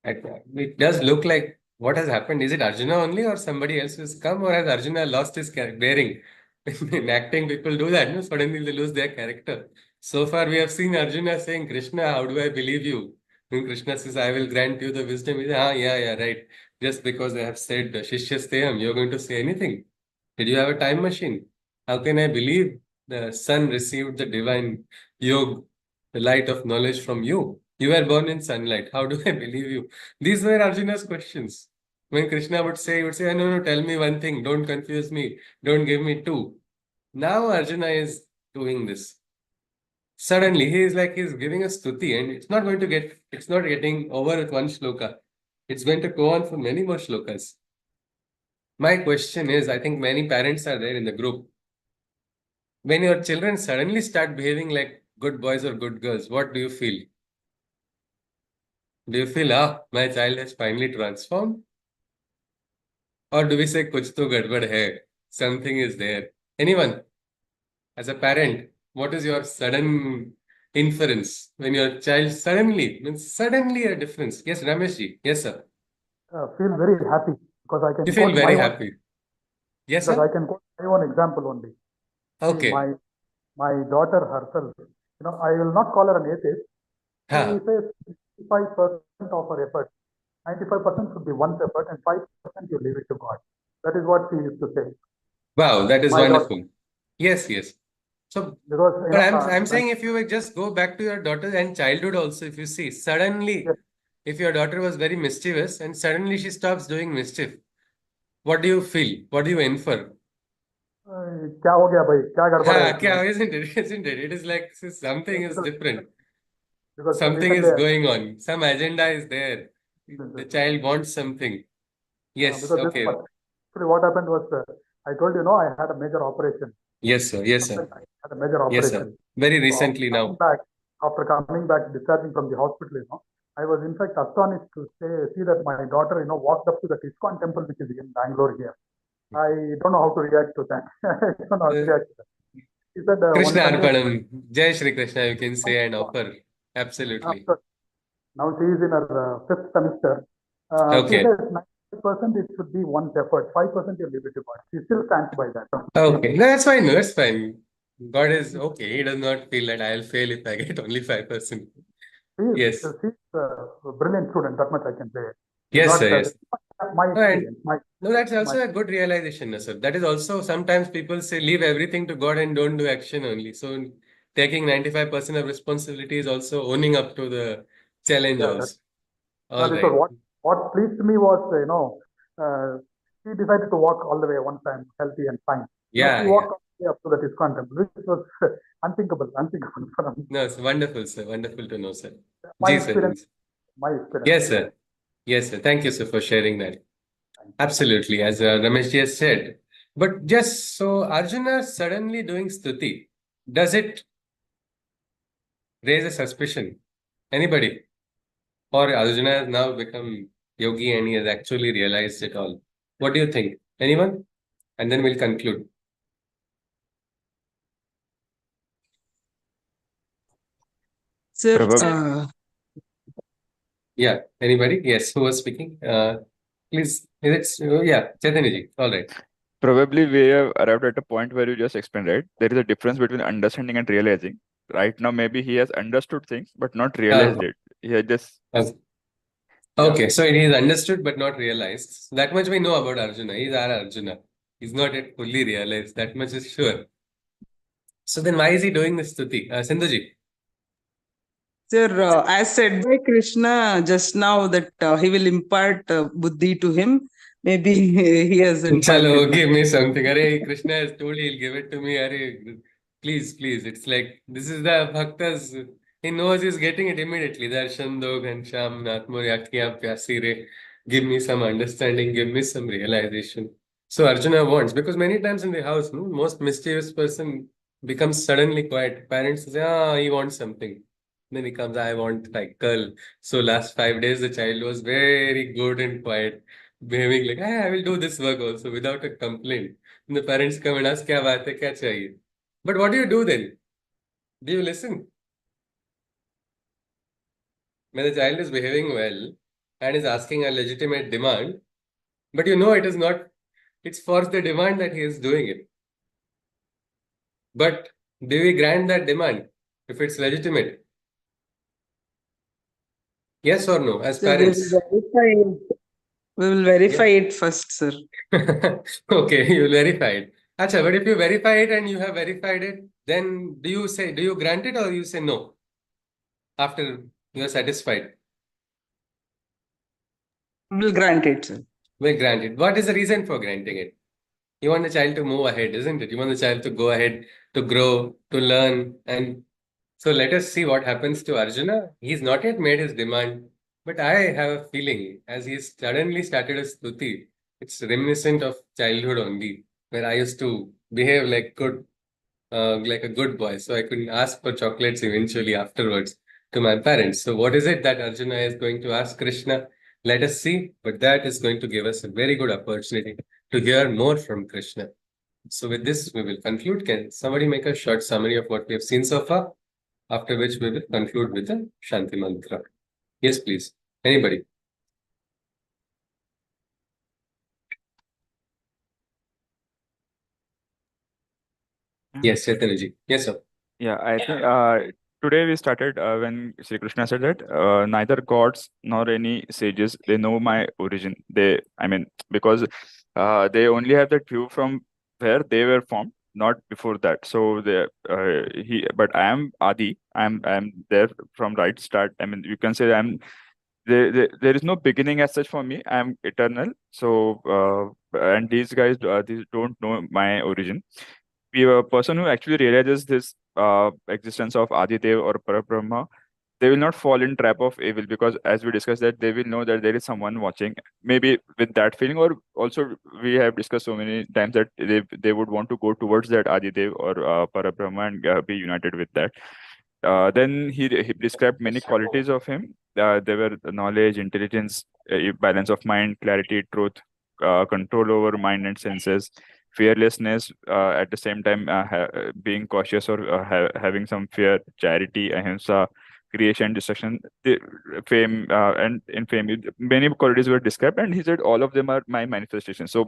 It does look like what has happened. Is it Arjuna only, or somebody else has come, or has Arjuna lost his bearing? In acting, people do that. No? Suddenly, they lose their character. So far, we have seen Arjuna saying, Krishna, how do I believe you? When Krishna says, I will grant you the wisdom, he says, yeah, right. Just because I have said Shishyasteyam, you're going to say anything. Did you have a time machine? How can I believe the sun received the divine yog, the light of knowledge from you? You were born in sunlight. How do I believe you? These were Arjuna's questions. When Krishna would say, he would say, no, tell me one thing. Don't confuse me. Don't give me two. Now Arjuna is doing this. Suddenly, he's giving a stuti, and it's not getting over with one shloka. It's going to go on for many more shlokas. My question is, I think many parents are there in the group. When your children suddenly start behaving like good boys or good girls, what do you feel? Do you feel, my child has finally transformed? Or do we say, kuch to gadbad hai? Something is there. Anyone, as a parent, what is your sudden inference when your child suddenly a difference? Yes, Rameshji. Yes, sir. Feel very happy because I You can feel quote very my own, happy. Yes, because I sir. can quote my own example only. See, Okay. my daughter herself, I will not call her an atheist. She Ha. says 65% of her effort, 95% should be one's effort, and 5% you leave it to God. That is what she used to say. Wow, that is My daughter, wonderful. Yes. So, because but I'm saying if you would just go back to your daughter and childhood also, if you see suddenly, yes, if your daughter was very mischievous and suddenly she stops doing mischief, what do you feel? What do you infer? क्या हो गया भाई, क्या गड़बड़ है इसमें? Isn't it? Isn't it? It is like something is different. Because Something recently, is going on. Some agenda is there. The child wants something. Yes. because Okay. actually what happened was, I told you, I had a major operation. Yes, sir. Yes, sir. I had a major Yes, sir. operation. Very So recently now. after coming back, discharging from the hospital, I was in fact astonished to see that my daughter, walked up to the ISKCON temple, which is in Bangalore here. I don't know how to react to that. I don't know how to react to that. She said, one Krishna Sunday, Arpanam. Jai Shri Krishna, you can say and offer. Absolutely. after, now she is in her fifth semester. She Okay. says 90% it should be one's effort, 5% you leave it to God. She still stands by that. Okay. No, that's fine. No, that's fine. God is okay. He does not feel that I'll fail if I get only 5%. Yes. She's a brilliant student, that much I can say. Yes, sir. Yes. My No, and experience. no, that's also a good realization, no, sir. That is also sometimes people say leave everything to God and don't do action only. So taking 95% of responsibility is also owning up to the challenge Yeah, also. All this right. was what pleased me was, she decided to walk all the way once I'm healthy and fine. She walked all the way up to the ISKCON temple, which was unthinkable for me. No, it's wonderful, sir. Wonderful to know, sir. My Ji, sir. experience, my experience. Yes, sir. Yes, sir. Thank you, sir, for sharing that. Absolutely, as Ramesh ji has said. But just so Arjuna suddenly doing stuti, does it raise a suspicion? Anybody? Or Arjuna has now become yogi and he has actually realized it all. What do you think? Anyone? And then we'll conclude. Sir, Probably. Yeah. Anybody? Yes. Who was speaking? Please, yeah, Chaitanya ji. All right. Probably we have arrived at a point where you just explained, right? There is a difference between understanding and realizing. Right now, maybe he has understood things but not realized it. He had just Uh, yeah. Okay, so it is understood but not realized. That much we know about Arjuna. He's our Arjuna. He's not yet fully realized. That much is sure. So then why is he doing this stuti? Sindhuji. Sir, as said by Krishna just now that he will impart buddhi to him, maybe he has Chalo, imparted. give me something. Arey, Krishna has told he'll give it to me. Arey, please, please. It's like this is the bhaktas. He knows he's getting it immediately. Darshan do ghansham natmur yakya pyasi re. Give me some understanding. Give me some realization. So Arjuna wants, because many times in the house, no, most mischievous person becomes suddenly quiet. Parents say, ah, he wants something. Then he comes, I want cycle. So last 5 days, the child was very good and quiet, behaving like, hey, I will do this work also without a complaint. And the parents come and ask, क्या बात है, क्या चाहिए? But what do you do then? Do you listen? When the child is behaving well and is asking a legitimate demand, but you know it is not, it's for the demand that he is doing it. But do we grant that demand if it's legitimate? Yes or no, as So we will parents? verify. We will verify it first, sir. Okay, you verify it. Acha, but if you verify it and you have verified it, then do you grant it or you say no after you are satisfied? We will grant it, sir. Well, grant it. What is the reason for granting it? You want the child to move ahead, isn't it? You want the child to go ahead, to grow, to learn. And so let us see what happens to Arjuna. He's not yet made his demand, but I have a feeling as he's suddenly started a stuti, it's reminiscent of childhood only, where I used to behave like a good boy. So I couldn't ask for chocolates eventually afterwards to my parents. So what is it that Arjuna is going to ask Krishna? Let us see. But that is going to give us a very good opportunity to hear more from Krishna. So with this, we will conclude. Can somebody make a short summary of what we have seen so far? After which we will conclude with the Shanti Mantra. Yes, please. Anybody? Yes, Chaitanya. Yes, sir. Yeah, I think today we started when Sri Krishna said that neither gods nor any sages they know my origin. I mean, because they only have that view from where they were formed, not before that. So but I am Adi. I am there from right start. I mean, you can say there is no beginning as such for me. I am eternal. So and these don't know my origin. We a person who actually realizes this existence of Adidev or Parabrahma, they will not fall in trap of evil, because as we discussed that they will know that there is someone watching, maybe with that feeling, or also we have discussed so many times that they would want to go towards that Adidev or Parabrahma and be united with that. Then he described many qualities of him. There were knowledge, intelligence, balance of mind, clarity, truth, control over mind and senses, fearlessness, at the same time being cautious or having some fear, charity, ahimsa, creation, destruction, fame, and in fame, many qualities were described, and he said all of them are my manifestations. So,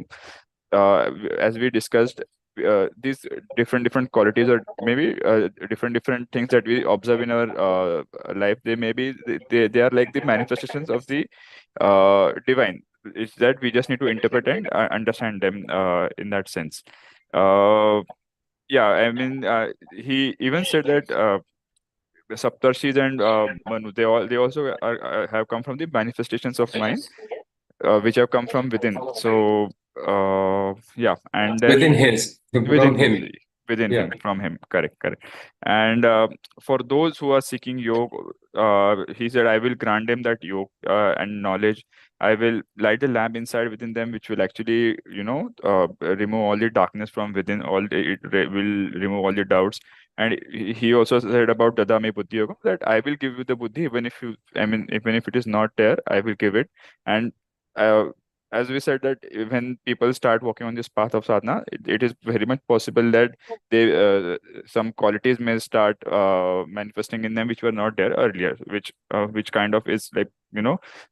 as we discussed, these different qualities, or maybe different things that we observe in our life, they are like the manifestations of the divine. It's that we just need to interpret and understand them in that sense. Yeah, I mean, he even said that Saptarshis and Manu, they also have come from the manifestations of mind, which have come from within. So yeah, and Within then his, within from him, him. Yeah. from him, correct. And for those who are seeking yoga, he said, I will grant them that yoga and knowledge. I will light the lamp inside within them, which will actually remove all the darkness from within, will remove all the doubts. And he also said about dadame buddhi yoga, that I will give you the buddhi, even if you, I mean, even if it is not there, I will give it. And uh, as we said that when people start walking on this path of sadhana, it is very much possible that they some qualities may start manifesting in them which were not there earlier, which kind of is like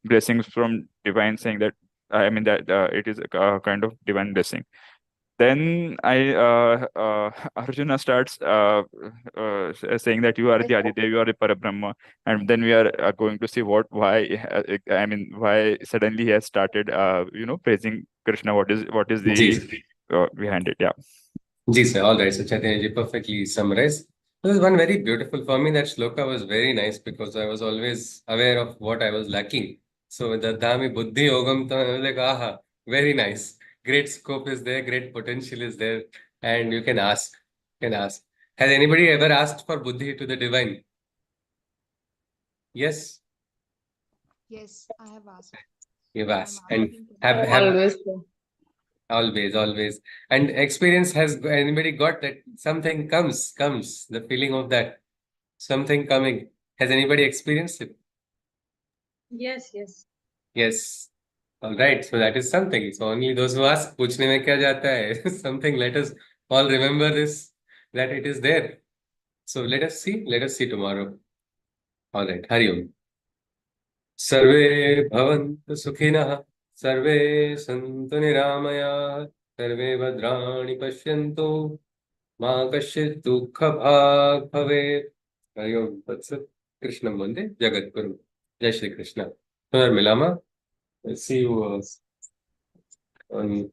blessings from divine, saying that I mean that it is a kind of divine blessing. Then Arjuna starts saying that you are the Adidev, you are the Parabrahma, and then we are going to see I mean why suddenly he has started praising Krishna. What is Ji, the behind it? Yeah. Ji sir, all right. So Chaitanya ji perfectly summarized. There was one very beautiful for me. That shloka was very nice because I was always aware of what I was lacking. So Dadhami Buddhi Yogam, I was like, aha, very nice. Great scope is there, great potential is there, and you can ask. Can ask. Has anybody ever asked for Buddhi to the divine? Yes, Yes, I have asked. you've I'm asked. And asking to have Always. Sir. always, always. And experience has anybody got that something comes, the feeling of that something coming. Has anybody experienced it? Yes, yes. Yes. All right. So that is something. So only those who ask, पूछने में क्या जाता है? Something. Let us all remember this, that it is there. So let us see. Let us see tomorrow. All right. Hari Om. सर्वे भवन्तु सुखिनः सर्वे सन्तु निरामयाः सर्वे भद्राणि पश्यन्तु मा कश्चित् दुःखभाग् भवेत् हरि ओम तत्सत् कृष्णं वन्दे जगद्गुरुं जय श्री कृष्ण पुनर्मिलामः see you on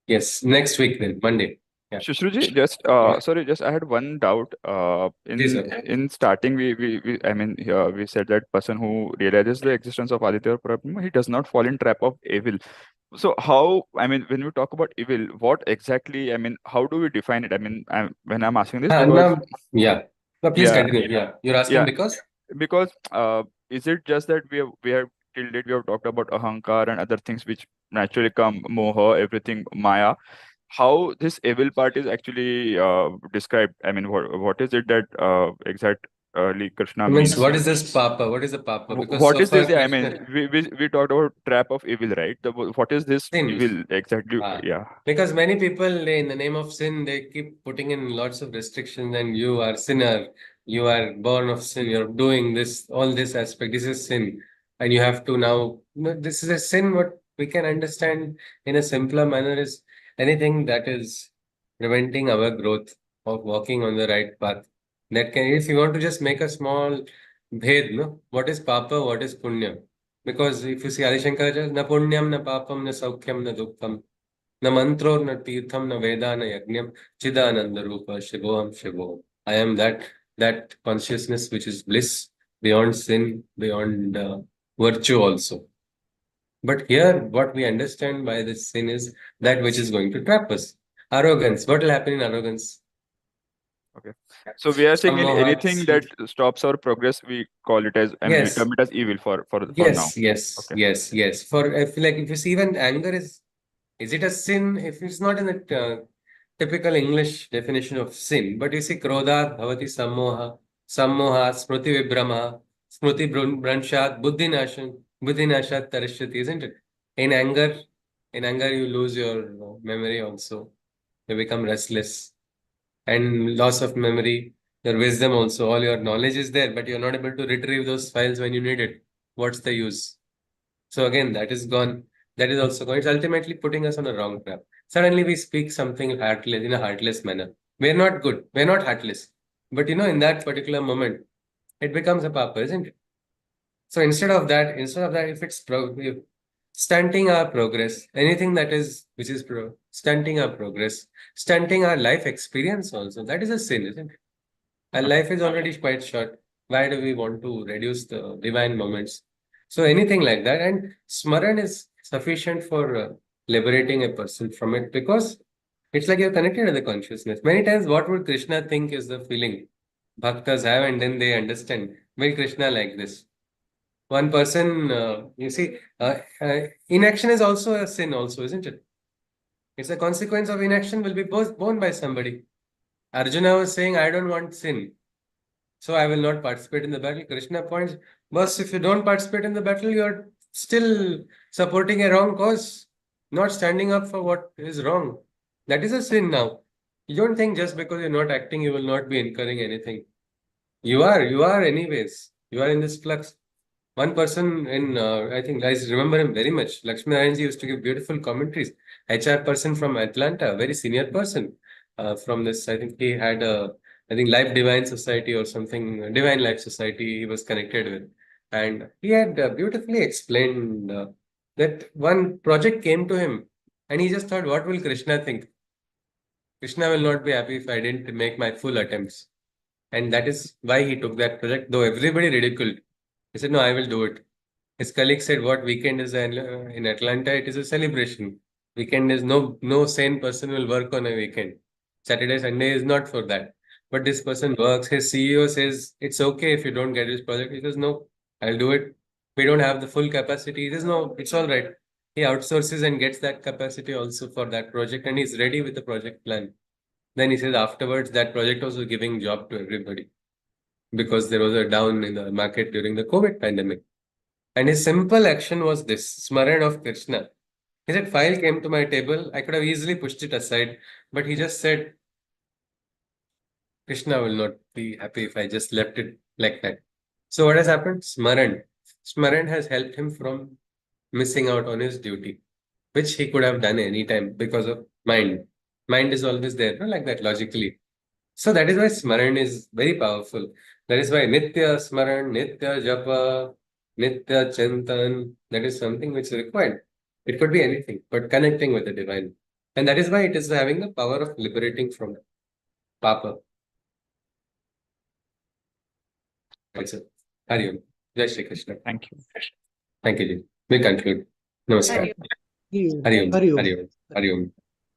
yes next week then Monday. Yeah. Shushruji, just Yeah. sorry, just I had one doubt. Yes, In sir. in starting, we I mean, we said that person who realizes the existence of Aditya or Parabrahma, he does not fall in trap of evil. So how, I mean, when we talk about evil, what exactly, I mean, how do we define it? I mean, when I'm asking this because Now, yeah. No, please yeah, continue. Yeah. You're asking yeah, because is it just that we have till date we have talked about ahankar and other things which naturally come moha, everything maya. How this evil part is actually described? I mean, what is it that exactly Krishna it means means? what is this papa? What is the papa? Because What so is far this? Yeah, I mean, Krishna we talked about trap of evil, right? What is this sin. evil exactly? Ah, Yeah. because many people, in the name of sin, they keep putting in lots of restrictions, and you are sinner, you are born of sin, you're doing this, all this aspect. This is sin, and you have to now. No, this is a sin. What we can understand in a simpler manner is anything that is preventing our growth of walking on the right path. That can, if you want to just make a small bhed, no, what is papa, what is punya? Because if you see Adi Shankaracha, na punyam, na papam, na saukyam, na dukkham. न मंत्रो न तीर्थम न वेदा न यज्ञम चिदानंद रूप शिवोहम शिवोहम. I am that consciousness which is bliss beyond sin, beyond virtue also. But here, what we understand by this sin is that which is going to trap us. Arrogance. What will happen in arrogance? Okay. So we are saying anything Sammoha. that stops our progress, we call it as, I mean, we term Yes, it as evil for now. yes, yes, Okay. yes, yes. For if like if you see even anger is it a sin? If it's not in the typical English definition of sin, but you see, krodhat bhavati sammoha, sammoha smriti vibhrama, smriti branshat, buddhi nashat tarishyati, isn't it? In anger, in anger you lose your memory also. You become restless and loss of memory, your wisdom also, all your knowledge is there, but you're not able to retrieve those files when you need it. What's the use? So again, that is gone. That is also gone. It's ultimately putting us on a wrong trap. Suddenly we speak something heartless in a heartless manner. We're not good. We're not heartless. But in that particular moment, it becomes a papa, isn't it? So instead of that, if it's if stunting our progress, anything that is which is stunting our progress, stunting our life experience also, that is a sin, isn't it? Our Okay. life is already quite short. Why do we want to reduce the divine moments? So anything like that, and Smaran is sufficient for liberating a person from it because it's like you're connected to the consciousness. Many times, what would Krishna think is the feeling bhaktas have, and then they understand. Will Krishna like this? One person, inaction is also a sin, also, isn't it? It's a consequence of inaction will be both borne by somebody. Arjuna was saying, I don't want sin. So I will not participate in the battle. Krishna points, boss, if you don't participate in the battle, you're still supporting a wrong cause, not standing up for what is wrong. That is a sin now. You don't think just because you're not acting, you will not be incurring anything. You are anyways. You are in this flux. One person in, I think I remember him very much. Lakshmi Narayanji used to give beautiful commentaries. HR person from Atlanta, very senior person from this. I think he had a, I think Life Divine Society or something, Divine Life Society he was connected with. And he had beautifully explained that one project came to him and he just thought, what will Krishna think? Krishna will not be happy if I didn't make my full attempts. And that is why he took that project, though everybody ridiculed. He said, no, I will do it. His colleague said, what weekend is in Atlanta? It is a celebration. Weekend is no sane person will work on a weekend. Saturday, Sunday is not for that. But this person works. His CEO says, it's okay if you don't get this project. He says, no, I'll do it. We don't have the full capacity. He says, no, it's all right. He outsources and gets that capacity also for that project, and he's ready with the project plan. Then he says afterwards that project was giving job to everybody because there was a down in the market during the COVID pandemic. And his simple action was this Smaran of Krishna. He said, file came to my table. I could have easily pushed it aside, but he just said, Krishna will not be happy if I just left it like that. So what has happened? Smaran. Smaran has helped him from missing out on his duty, which he could have done anytime because of mind. Mind is always there, no? Like that logically. So that is why Smaran is very powerful. That is why Nitya Smaran, Nitya Japa, Nitya Chintan, that is something which is required. It could be anything, but connecting with the divine. And that is why it is having the power of liberating from Papa. That's it. Hari Om. Jai Shri Krishna. Thank you. Thank you, Ji. We conclude. Namaskar. Hari Hari Om. Hari Om. Hari Om. Hari Om.